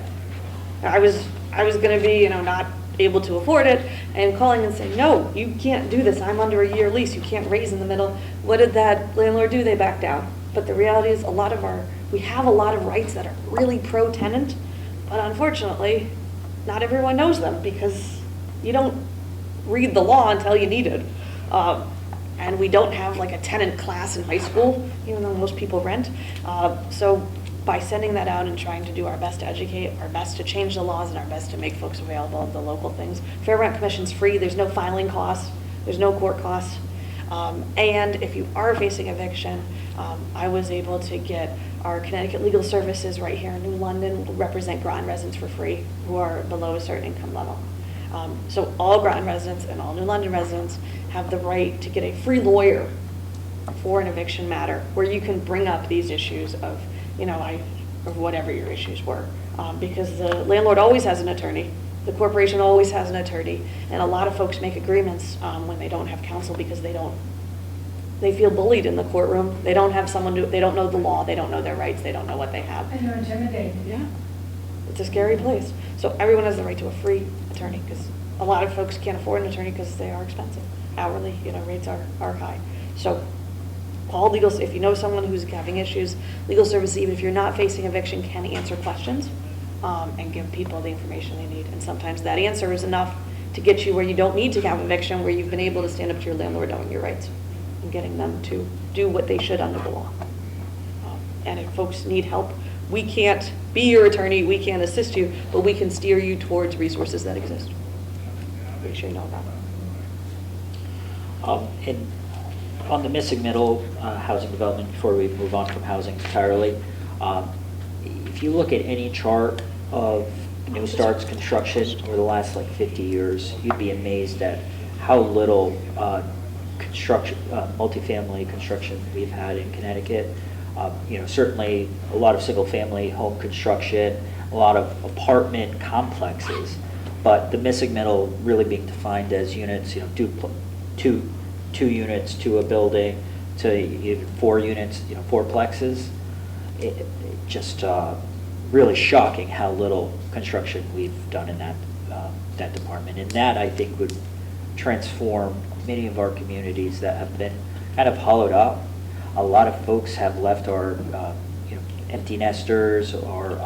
I was going to be, not able to afford it, and calling and saying, no, you can't do this. I'm under a year lease. You can't raise in the middle. What did that landlord do? They backed down. But the reality is we have a lot of rights that are really pro-tenant, but unfortunately, not everyone knows them because you don't read the law until you need it. And we don't have like a tenant class in high school, even though most people rent. So by sending that out and trying to do our best to educate, our best to change the laws, and our best to make folks available of the local things. Fair Rent Commission's free. There's no filing costs. There's no court costs. And if you are facing eviction, I was able to get our Connecticut Legal Services right here in New London represent Groton residents for free who are below a certain income level. So all Groton residents and all New London residents have the right to get a free lawyer for an eviction matter where you can bring up these issues of, of whatever your issues were. Because the landlord always has an attorney. The corporation always has an attorney. And a lot of folks make agreements when they don't have counsel because they feel bullied in the courtroom. They don't have they don't know the law, they don't know their rights, they don't know what they have. And they're intimidated. Yeah. It's a scary place. So everyone has the right to a free attorney because a lot of folks can't afford an attorney because they are expensive. Hourly, rates are high. So call legal, if you know someone who's having issues, legal services, even if you're not facing eviction, can answer questions and give people the information they need. And sometimes that answer is enough to get you where you don't need to have eviction, where you've been able to stand up to your landlord knowing your rights and getting them to do what they should under the law. And if folks need help, we can't be your attorney, we can't assist you, but we can steer you towards resources that exist. Pretty sure you know about that. And on the missing middle housing development, before we move on from housing entirely, if you look at any chart of new starts construction over the last 50 years, you'd be amazed at how little construction, multifamily construction we've had in Connecticut. Certainly a lot of single-family home construction, a lot of apartment complexes, but the missing middle really being defined as units, two units to a building, to even 4 units, 4 plexes. It just really shocking how little construction we've done in that department. And that, I think, would transform many of our communities that have been kind of hollowed out. A lot of folks have left our empty nesters, or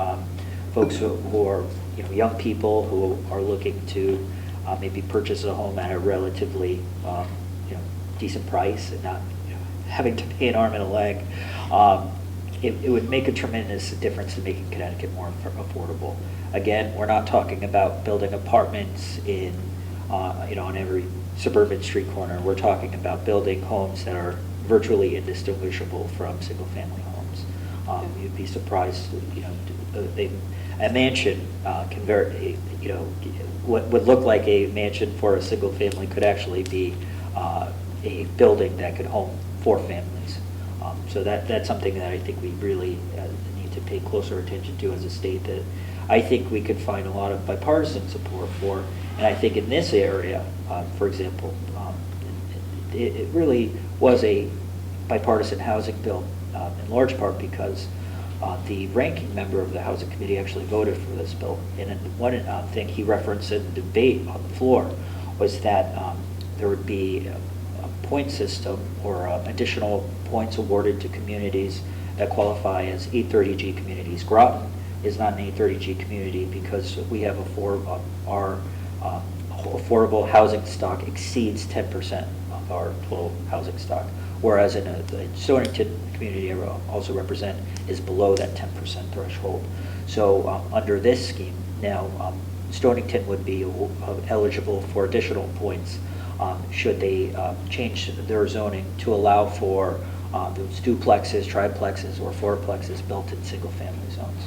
folks who are young people who are looking to maybe purchase a home at a relatively decent price and not having to pay an arm and a leg. It would make a tremendous difference in making Connecticut more affordable. Again, we're not talking about building apartments on every suburban street corner. We're talking about building homes that are virtually indistinguishable from single-family homes. You'd be surprised, a mansion what would look like a mansion for a single family could actually be a building that could home 4 families. So that's something that I think we really need to pay closer attention to as a state, that I think we could find a lot of bipartisan support for. And I think in this area, for example, it really was a bipartisan housing bill, in large part because the ranking member of the Housing Committee actually voted for this bill. And one thing he referenced in the debate on the floor was that there would be a point system or additional points awarded to communities that qualify as 830G communities. Groton is not an 830G community because we have our affordable housing stock exceeds 10% of our total housing stock, whereas in the Stonington community I also represent is below that 10% threshold. So under this scheme now, Stonington would be eligible for additional points should they change their zoning to allow for those duplexes, triplexes, or fourplexes built in single-family zones.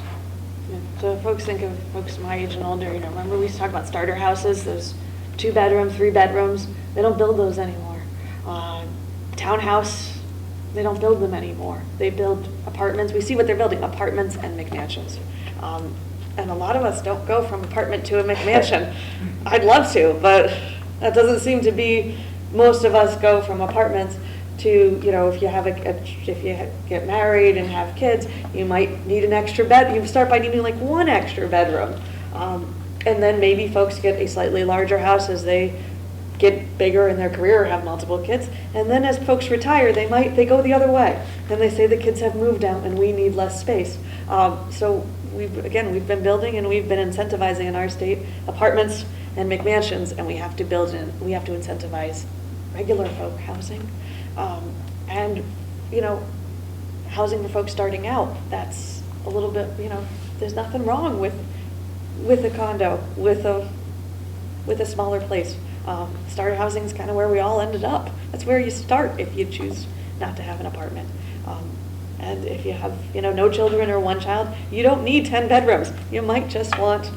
Yeah. So if folks think of folks my age and older, remember we used to talk about starter houses, those 2-bedroom, 3-bedrooms. They don't build those anymore. Townhouse, they don't build them anymore. They build apartments. We see what they're building, apartments and McMansions. And a lot of us don't go from apartment to a McMansion. I'd love to, but that doesn't seem to be, most of us go from apartments to, if you get married and have kids, you might need an extra bed. You start by needing like 1 extra bedroom. And then maybe folks get a slightly larger house as they get bigger in their career or have multiple kids. And then as folks retire, they go the other way. Then they say the kids have moved out and we need less space. So we've been building and we've been incentivizing in our state apartments and McMansions, and we have to incentivize regular folk housing. And housing for folks starting out, that's a little bit, there's nothing wrong with a condo, with a smaller place. Starter housing is kind of where we all ended up. That's where you start if you choose not to have an apartment. And if you have, no children or 1 child, you don't need 10 bedrooms. You might just want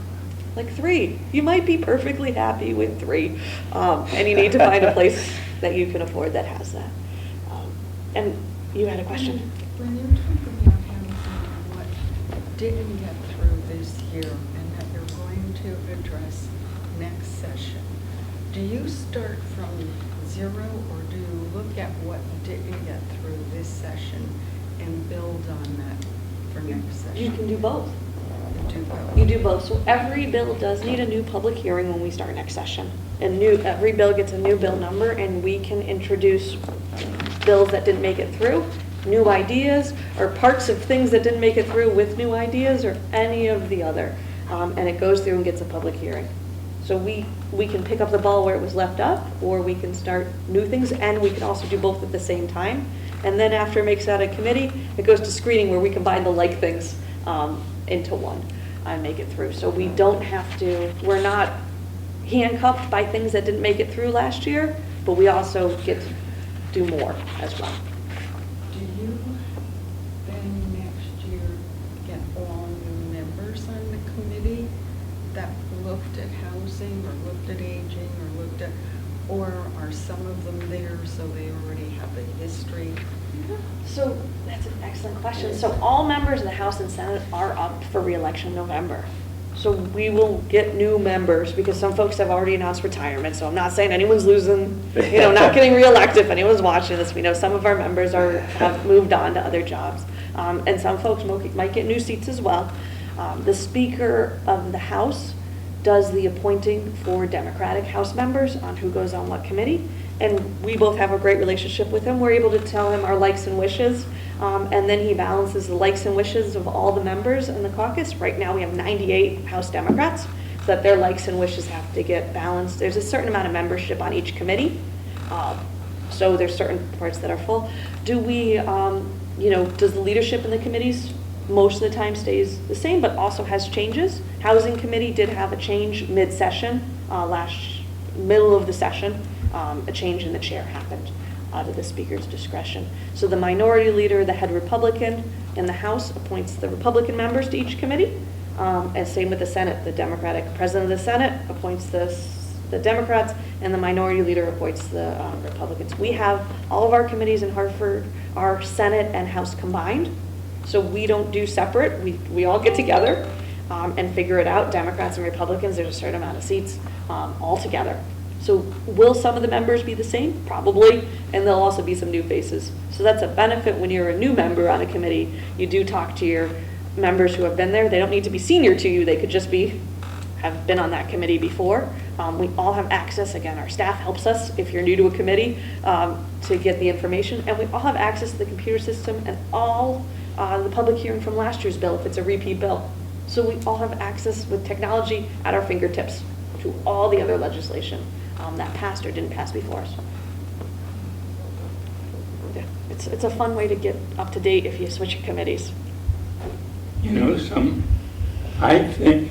like 3. You might be perfectly happy with 3. And you need to find a place that you can afford that has that. And you had a question. When you're talking about housing, what didn't get through this year and that you're going to address next session, do you start from 0 or do you look at what didn't get through this session and build on that for next session? You can do both. You You do both. So every bill does need a new public hearing when we start next session. Every bill gets a new bill number, and we can introduce bills that didn't make it through, new ideas, or parts of things that didn't make it through with new ideas, or any of the other. And it goes through and gets a public hearing. So we can pick up the ball where it was left up, or we can start new things, and we can also do both at the same time. And then after it makes out a committee, it goes to screening where we combine the like things into one and make it through. So we don't have to, we're not handcuffed by things that didn't make it through last year, but we also get to do more as well. Do you then next year get all new members on the committee that looked at housing or looked at aging or looked at, or are some of them there so they already have a history? So that's an excellent question. So all members of the House and Senate are up for re-election in November. So we will get new members, because some folks have already announced retirement, so I'm not saying anyone's losing, not getting reelected. If anyone's watching this, we know some of our members have moved on to other jobs. And some folks might get new seats as well. The Speaker of the House does the appointing for Democratic House members on who goes on what committee. And we both have a great relationship with him. We're able to tell him our likes and wishes. And then he balances the likes and wishes of all the members in the caucus. Right now we have 98 House Democrats, so that their likes and wishes have to get balanced. There's a certain amount of membership on each committee. So there's certain parts that are full. Do we, does the leadership in the committees most of the time stays the same, but also has changes? Housing Committee did have a change mid-session, middle of the session. A change in the chair happened to the Speaker's discretion. So the minority leader, the head Republican in the House, appoints the Republican members to each committee. And same with the Senate. The Democratic president of the Senate appoints the Democrats, and the minority leader appoints the Republicans. We have all of our committees in Hartford are Senate and House combined. So we don't do separate. We all get together and figure it out. Democrats and Republicans, there's a certain amount of seats all together. So will some of the members be the same? Probably, and there'll also be some new faces. So that's a benefit when you're a new member on a committee. You do talk to your members who have been there. They don't need to be senior to you. They could just have been on that committee before. We all have access. Again, our staff helps us if you're new to a committee to get the information. And we all have access to the computer system and all the public hearing from last year's bill if it's a repeat bill. So we all have access with technology at our fingertips to all the other legislation that passed or didn't pass before us. Yeah, it's a fun way to get up to date if you switch your committees. I think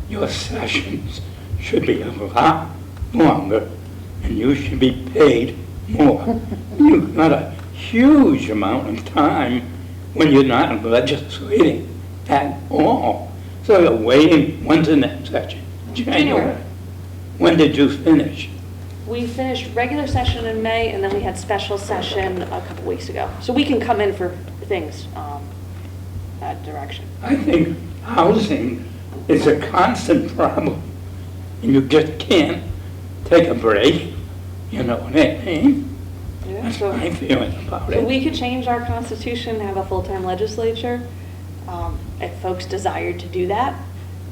your sessions should be a lot longer and you should be paid more. You've got a huge amount of time when you're not legislating at all. So you're waiting, when's the next session? January. When did you finish? We finished regular session in May, and then we had special session a couple weeks ago. So we can come in for things that direction. I think housing is a constant problem, and you just can't take a break, you know what I mean? Yeah, That's so, my feeling about so it. we could change our constitution, have a full-time legislature. If folks desired to do that,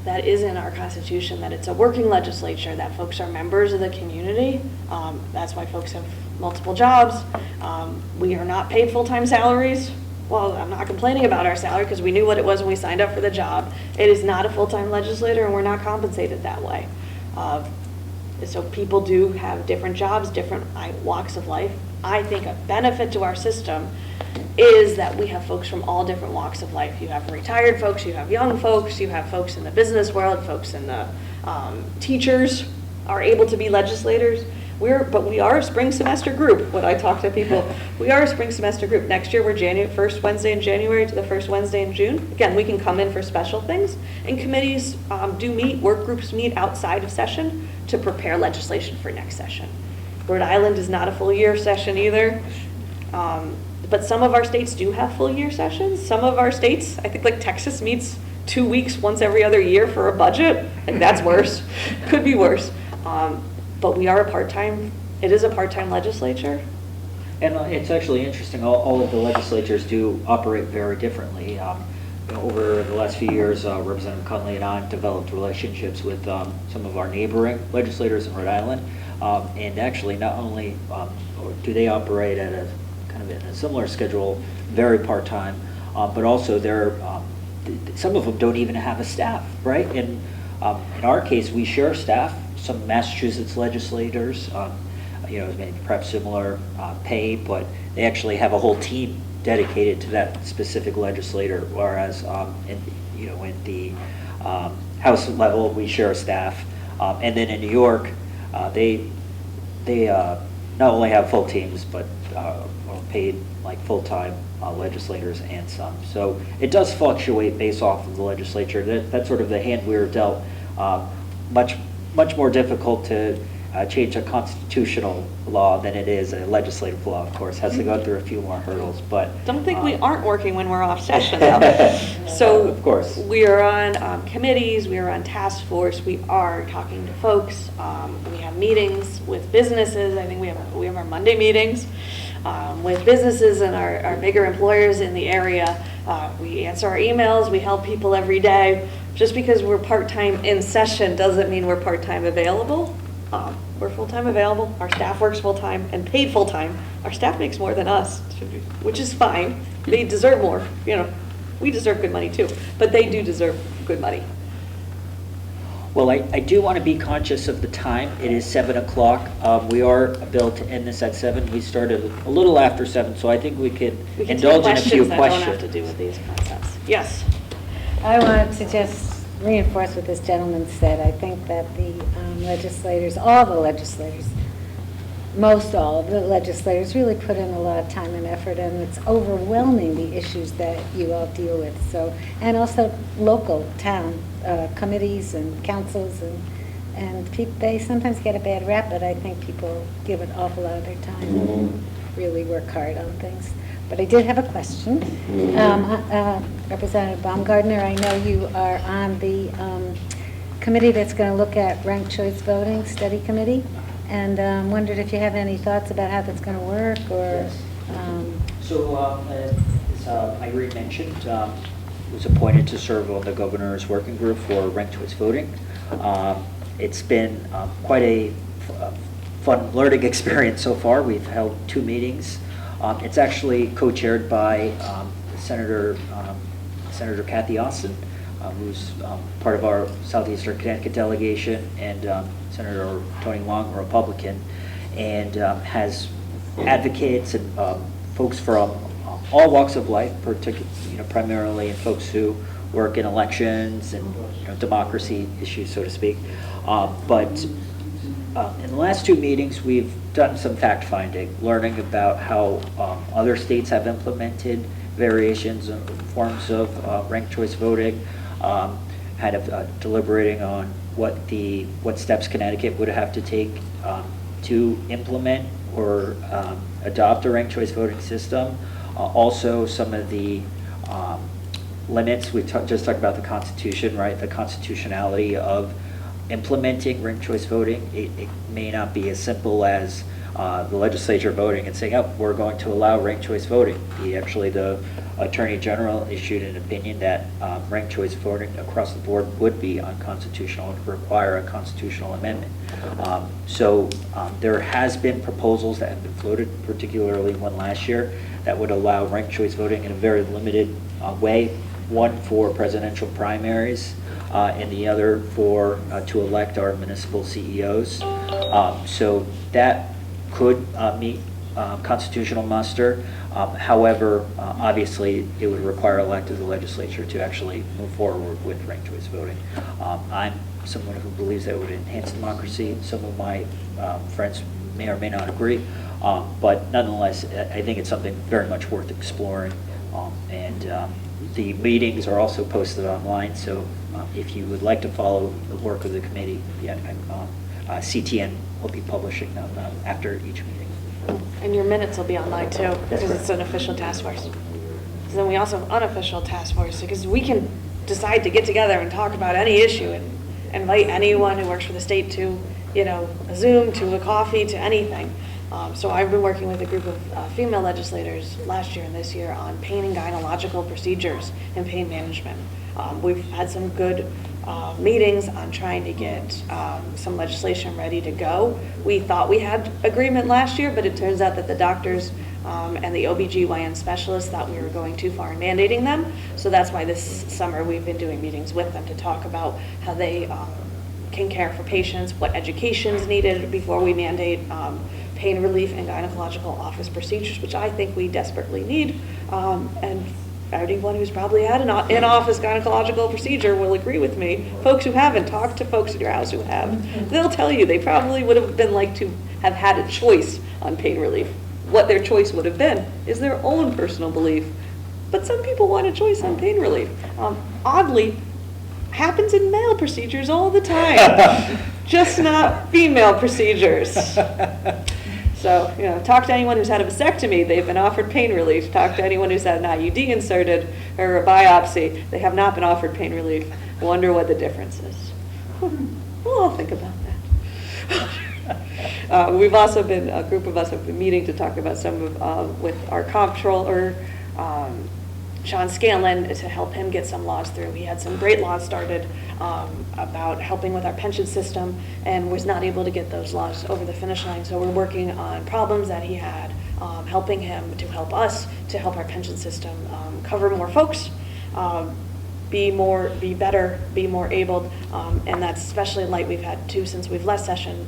that is in our constitution, that it's a working legislature, that folks are members of the community. That's why folks have multiple jobs. We are not paid full-time salaries. Well, I'm not complaining about our salary because we knew what it was when we signed up for the job. It is not a full-time legislator, and we're not compensated that way. So people do have different jobs, different walks of life. I think a benefit to our system is that we have folks from all different walks of life. You have retired folks, you have young folks, you have folks in the business world, folks in the teachers are able to be legislators. But we are a spring semester group. When I talk to people, we are a spring semester group. Next year we're first Wednesday in January to the first Wednesday in June. Again, we can come in for special things. And committees do meet, work groups meet outside of session to prepare legislation for next session. Rhode Island is not a full year session either. But some of our states do have full year sessions. Some of our states, I think like Texas meets 2 weeks once every other year for a budget. Like that's worse. Could be worse. But we are it is a part-time legislature. And it's actually interesting, all of the legislatures do operate very differently. Over the last few years, Representative Cunley and I have developed relationships with some of our neighboring legislators in Rhode Island. And actually, not only do they operate at a kind of in a similar schedule, very part-time, but also some of them don't even have a staff, right? And in our case, we share staff. Some Massachusetts legislators, maybe perhaps similar pay, but they actually have a whole team dedicated to that specific legislator, whereas in the House level, we share a staff. And then in New York, they not only have full teams, but are paid like full-time legislators and some. So it does fluctuate based off of the legislature. That's sort of the hand we were dealt. Much more difficult to change a constitutional law than it is a legislative law, of course. Has to go through a few more hurdles, but... Don't think we aren't working when we're off session, though. So Of course. we are on committees, we are on task force, we are talking to folks, we have meetings with businesses. I think we have our Monday meetings with businesses and our bigger employers in the area. We answer our emails, we help people every day. Just because we're part-time in session doesn't mean we're part-time available. We're full-time available, our staff works full-time and paid full-time. Our staff makes more than us, which is fine. They deserve more, we deserve good money too, but they do deserve good money. Well, I do want to be conscious of the time. It is 7 o'clock. We are billed to end this at 7. We started a little after 7, so I think we could We can indulge in take a few questions that don't have to do with these concepts. Yes. I wanted to just reinforce what this gentleman said. I think that the legislators, all the legislators, most all of the legislators really put in a lot of time and effort, and it's overwhelming the issues that you all deal with. So, and also local town committees and councils, and they sometimes get a bad rap, but I think people give an awful lot of their time and really work hard on things. But I did have a question. Representative Baumgartner, I know you are on the committee that's going to look at ranked choice voting, study committee, and wondered if you have any thoughts about how that's going to work, or... So, as Irene mentioned, was appointed to serve on the governor's working group for ranked choice voting. It's been quite a fun learning experience so far. We've held 2 meetings. It's actually co-chaired by Senator Kathy Austin, who's part of our Southeastern Connecticut delegation, and Senator Tony Long, a Republican, and has advocates and folks from all walks of life, primarily in folks who work in elections and democracy issues, so to speak. But in the last 2 meetings, we've done some fact-finding, learning about how other states have implemented variations and forms of ranked choice voting, kind of deliberating on what steps Connecticut would have to take to implement or adopt a ranked choice voting system. Also, some of the limits. We just talked about the Constitution, right? The constitutionality of implementing ranked choice voting. It may not be as simple as the legislature voting and saying, oh, we're going to allow ranked choice voting. Actually, the Attorney General issued an opinion that ranked choice voting across the board would be unconstitutional and require a constitutional amendment. So there has been proposals that have been floated, particularly one last year, that would allow ranked choice voting in a very limited way. One for presidential primaries, and the other for to elect our municipal CEOs. So that could meet constitutional muster. However, obviously, it would require elected legislature to actually move forward with ranked choice voting. I'm someone who believes that would enhance democracy. Some of my friends may or may not agree, but nonetheless, I think it's something very much worth exploring. The meetings are also posted online, so if you would like to follow the work of the committee, CTN will be publishing them after each meeting. And your minutes will be online too, because it's an official task force. So then we also have unofficial task force, because we can decide to get together and talk about any issue and invite anyone who works for the state to, a Zoom, to a coffee, to anything. So I've been working with a group of female legislators last year and this year on pain and gynecological procedures and pain management. We've had some good meetings on trying to get some legislation ready to go. We thought we had agreement last year, but it turns out that the doctors and the OBGYN specialists thought we were going too far in mandating them. So that's why this summer we've been doing meetings with them to talk about how they can care for patients, what education is needed before we mandate pain relief and gynecological office procedures, which I think we desperately need. And anyone who's probably had an in-office gynecological procedure will agree with me. Folks who haven't, talk to folks in your house who have. They'll tell you they probably would have been like to have had a choice on pain relief. What their choice would have been is their own personal belief. But some people want a choice on pain relief. Oddly, happens in male procedures all the time, just not female procedures. So, talk to anyone who's had a vasectomy, they've been offered pain relief. Talk to anyone who's had an IUD inserted or a biopsy, they have not been offered pain relief. Wonder what the difference is. Well, I'll think about that. We've also been, a group of us have been meeting to talk about some of, with our comptroller, Sean Scanlon, to help him get some laws through. He had some great laws started about helping with our pension system and was not able to get those laws over the finish line. So we're working on problems that he had, helping him to help us, to help our pension system cover more folks, be better, be more able, and that's especially in light. We've had two since we've left session.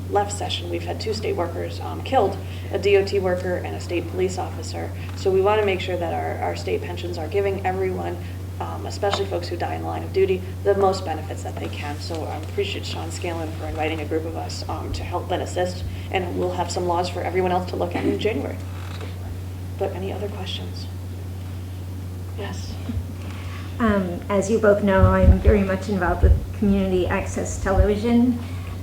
We've had 2 state workers killed, a DOT worker and a state police officer. So we want to make sure that our state pensions are giving everyone, especially folks who die in the line of duty, the most benefits that they can. So I appreciate Sean Scanlon for inviting a group of us to help and assist, and we'll have some laws for everyone else to look at in January. But any other questions? Yes. As you both know, I'm very much involved with community access television,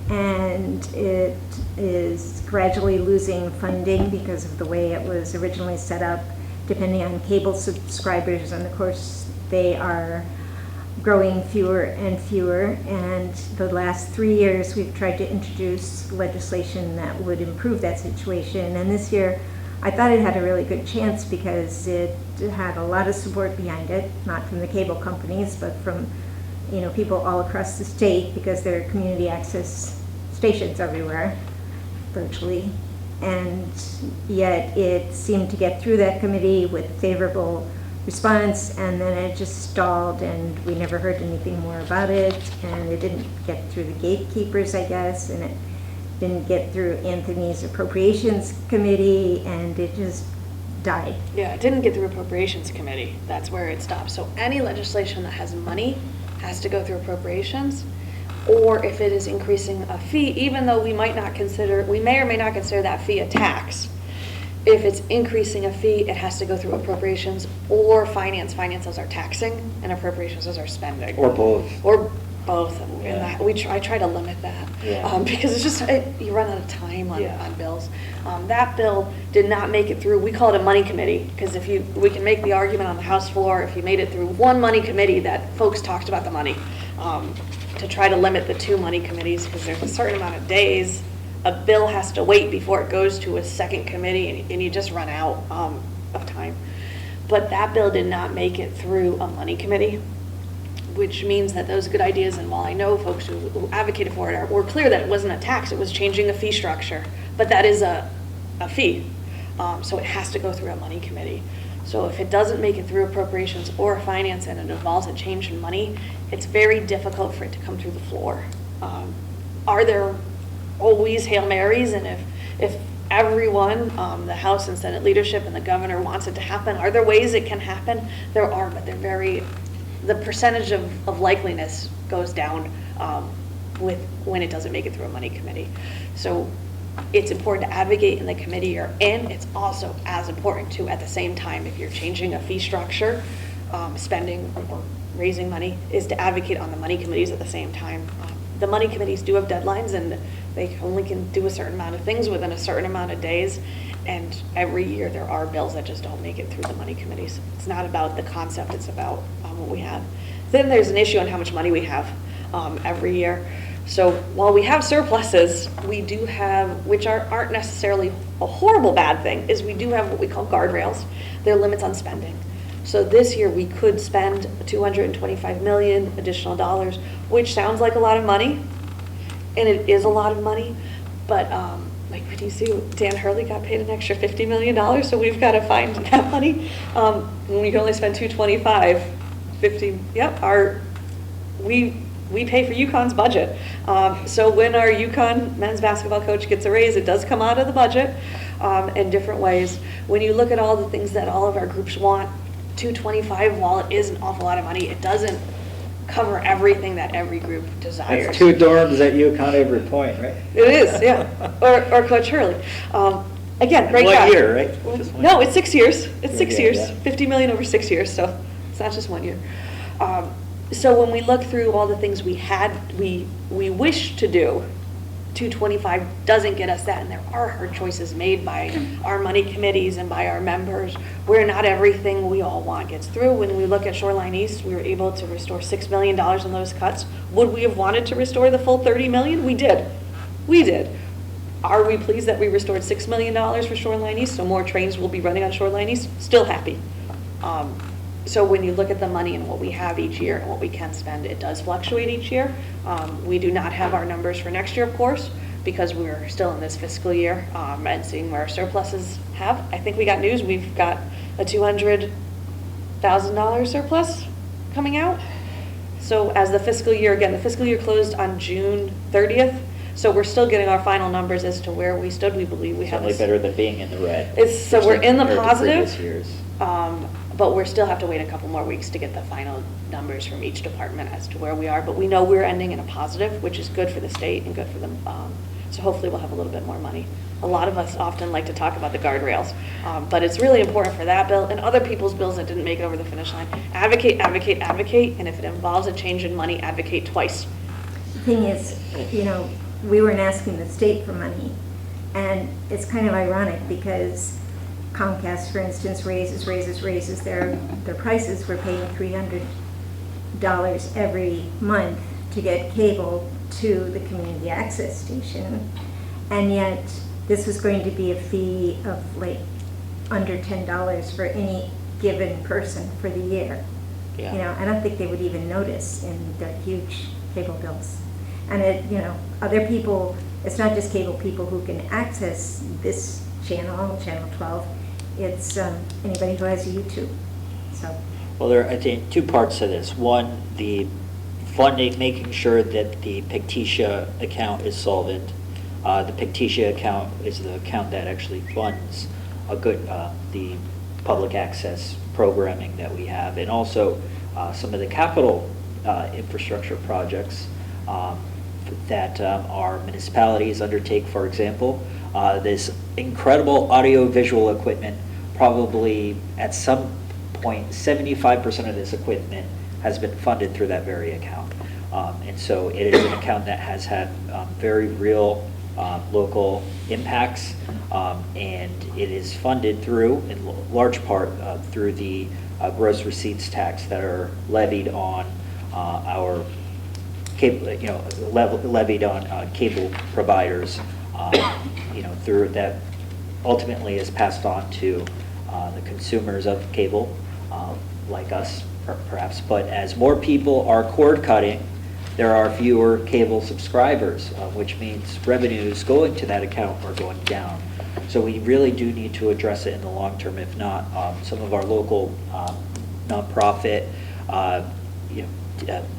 and it is gradually losing funding because of the way it was originally set up, depending on cable subscribers, and of course they are growing fewer and fewer. And the last 3 years we've tried to introduce legislation that would improve that situation, and this year I thought it had a really good chance because it had a lot of support behind it, not from the cable companies, but from people all across the state, because there are community access stations everywhere, virtually. And yet it seemed to get through that committee with favorable response, and then it just stalled, and we never heard anything more about it, and it didn't get through the gatekeepers, I guess, and it didn't get through Anthony's appropriations committee, and it just died. Yeah, it didn't get through appropriations committee. That's where it stopped. So any legislation that has money has to go through appropriations, or if it is increasing a fee, even though we may or may not consider that fee a tax. If it's increasing a fee, it has to go through appropriations or finance. Finances are taxing, and appropriations are spending. Or both. Or both. Yeah. And I try to limit that, Yeah. because it's just, you run out of time on Yeah. bills. That bill did not make it through. We call it a money committee, because we can make the argument on the House floor, if you made it through one money committee, that folks talked about the money, to try to limit the 2 money committees, because there's a certain amount of days a bill has to wait before it goes to a second committee, and you just run out of time. But that bill did not make it through a money committee, which means that those good ideas, and while I know folks who advocated for it were clear that it wasn't a tax, it was changing a fee structure, but that is a fee. So it has to go through a money committee. So if it doesn't make it through appropriations or finance and it involves a change in money, it's very difficult for it to come through the floor. Are there always Hail Marys? And if everyone, the House and Senate leadership and the governor wants it to happen, are there ways it can happen? There are, but the percentage of likeliness goes down when it doesn't make it through a money committee. So it's important to advocate in the committee you're in. It's also as important to, at the same time, if you're changing a fee structure, spending or raising money, is to advocate on the money committees at the same time. The money committees do have deadlines, and they only can do a certain amount of things within a certain amount of days. And every year there are bills that just don't make it through the money committees. It's not about the concept, it's about what we have. Then there's an issue on how much money we have every year. So while we have surpluses, we do have, which aren't necessarily a horrible bad thing, is we do have what we call guardrails. They're limits on spending. So this year we could spend $225 million additional dollars, which sounds like a lot of money, and it is a lot of money, but like when you see Dan Hurley got paid an extra $50 million, so we've got to find that money. When we can only spend $225, 50, yep, we pay for UConn's budget. So when our UConn men's basketball coach gets a raise, it does come out of the budget in different ways. When you look at all the things that all of our groups want, $225, while it is an awful lot of money, it doesn't cover everything that every group desires. That's 2 dorms at UConn every point, right? It is, yeah. Or Coach Hurley. Again, great guy. 1 year, right? Just 1 No, year. it's 6 years. It's 6 Yeah, years. yeah. $50 million over 6 years, so it's not just 1 year. So when we look through all the things we wish to do, 225 doesn't get us that, and there are hard choices made by our money committees and by our members, where not everything we all want gets through. When we look at Shoreline East, we were able to restore $6 million in those cuts. Would we have wanted to restore the full $30 million? We did. We did. Are we pleased that we restored $6 million for Shoreline East, so more trains will be running on Shoreline East? Still happy. So when you look at the money and what we have each year and what we can spend, it does fluctuate each year. We do not have our numbers for next year, of course, because we're still in this fiscal year and seeing where our surpluses have. I think we got news. We've got a $200,000 surplus coming out. So as the fiscal year, again, the fiscal year closed on June 30th. So we're still getting our final numbers as to where we stood. We believe we have. Certainly better than being in the red. So we're in the compared to positive. previous years. But we still have to wait a couple more weeks to get the final numbers from each department as to where we are. But we know we're ending in a positive, which is good for the state and good for them. So hopefully we'll have a little bit more money. A lot of us often like to talk about the guardrails, but it's really important for that bill and other people's bills that didn't make it over the finish line. Advocate, advocate, advocate, and if it involves a change in money, advocate twice. The thing is, we weren't asking the state for money, and it's kind of ironic because Comcast, for instance, raises their prices. We're paying $300 every month to get cable to the community access station, and yet this was going to be a fee of like under $10 for any given person for the year. Yeah. I don't think they would even notice in their huge cable bills. And other people, it's not just cable people who can access this channel, Channel 12, it's anybody who has a YouTube. So. Well, there are, I think, two parts to this. One, the funding, making sure that the Pictitia account is solvent. The Pictitia account is the account that actually funds the public access programming that we have, and also some of the capital infrastructure projects that our municipalities undertake. For example, this incredible audio-visual equipment, probably at some point 75% of this equipment has been funded through that very account. And so it is an account that has had very real local impacts, and it is funded through, in large part, through the gross receipts tax that are levied on our cable, levied on cable providers, through that ultimately is passed on to the consumers of cable, like us, perhaps. But as more people are cord cutting, there are fewer cable subscribers, which means revenues going to that account are going down. So we really do need to address it in the long term. If not, some of our local nonprofit,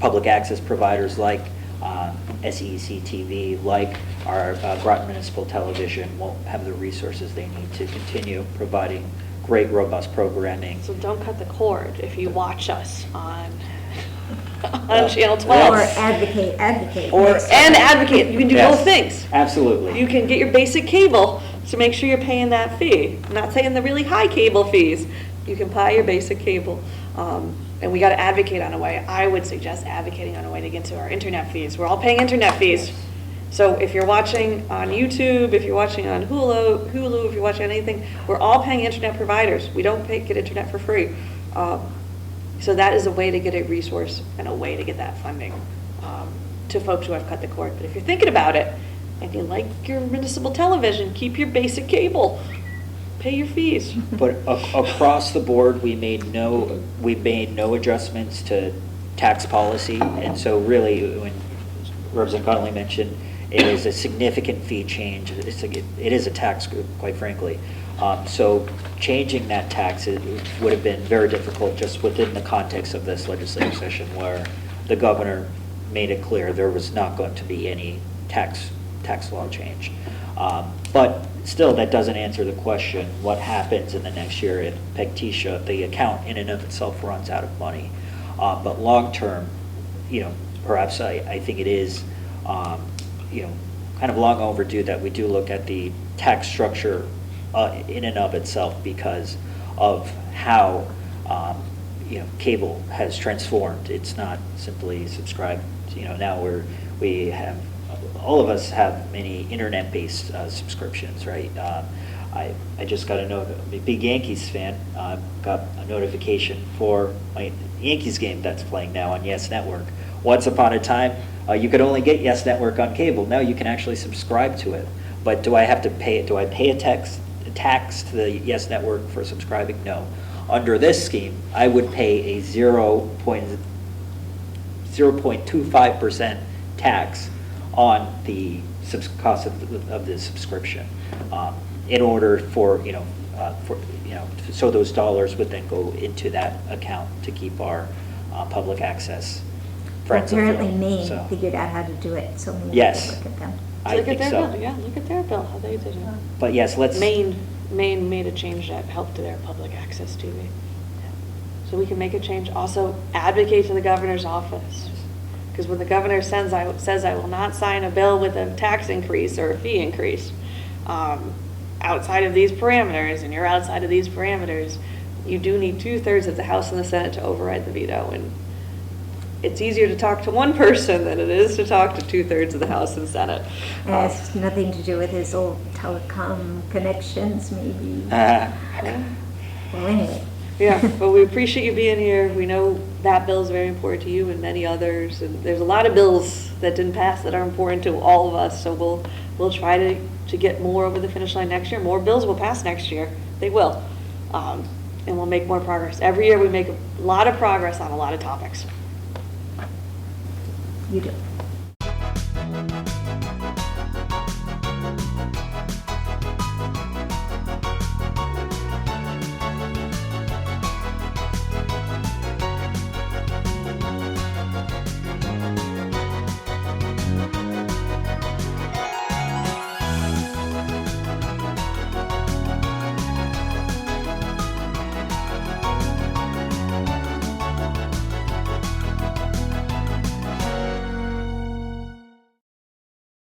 public access providers like SEC TV, like our Groton Municipal Television, won't have the resources they need to continue providing great, robust programming. So don't cut the cord if you watch us on Channel 12. Or advocate. And advocate. You can do Yes, both things. Absolutely. You can get your basic cable to make sure you're paying that fee. I'm not saying the really high cable fees. You can buy your basic cable. And we got to advocate on a way. I would suggest advocating on a way to get to our internet fees. We're all paying internet fees. So if you're watching on YouTube, if you're watching on Hulu, if you're watching anything, we're all paying internet providers. We don't get internet for free. So that is a way to get a resource and a way to get that funding to folks who have cut the cord. But if you're thinking about it and you like your municipal television, keep your basic cable. Pay your fees. But across the board, we made no adjustments to tax policy, and so really, when Representative Connolly mentioned, it is a significant fee change. It is a tax group, quite frankly. So changing that tax would have been very difficult just within the context of this legislative session, where the governor made it clear there was not going to be any tax law change. But still, that doesn't answer the question, what happens in the next year if Pictitia, the account in and of itself, runs out of money. But long term, perhaps I think it is, kind of long overdue that we do look at the tax structure in and of itself, because of how cable has transformed. It's not simply subscribed. Now we have all of us have many internet-based subscriptions, right? I just got a note, I'm a big Yankees fan, got a notification for my Yankees game that's playing now on Yes Network. Once upon a time, you could only get Yes Network on cable. Now you can actually subscribe to it. But do I have to pay it? Do I pay a tax to the Yes Network for subscribing? No. Under this scheme, I would pay a 0.25% tax on the cost of the subscription, in order for, so those dollars would then go into that account to keep our public access friends afloat. Apparently Maine So, figured out how to do it, so maybe we Yes. should look at them. I Look think at their so. bill, yeah, look at their bill, how they did it. But yes, let's. Maine made a change that helped their public access TV. So we can make a change. Also, advocate to the governor's office. Because when the governor says I will not sign a bill with a tax increase or a fee increase, outside of these parameters, and you're outside of these parameters, you do need 2/3 of the House and the Senate to override the veto. And it's easier to talk to one person than it is to talk to 2/3 of the House and Senate. It has nothing to do with his old telecom connections, maybe. Uh, Well, anyway. Yeah, but we appreciate you being here. We know that bill is very important to you and many others. And there's a lot of bills that didn't pass that are important to all of us. So we'll try to get more over the finish line next year. More bills will pass next year. They will. And we'll make more progress. Every year we make a lot of progress on a lot of topics. You do.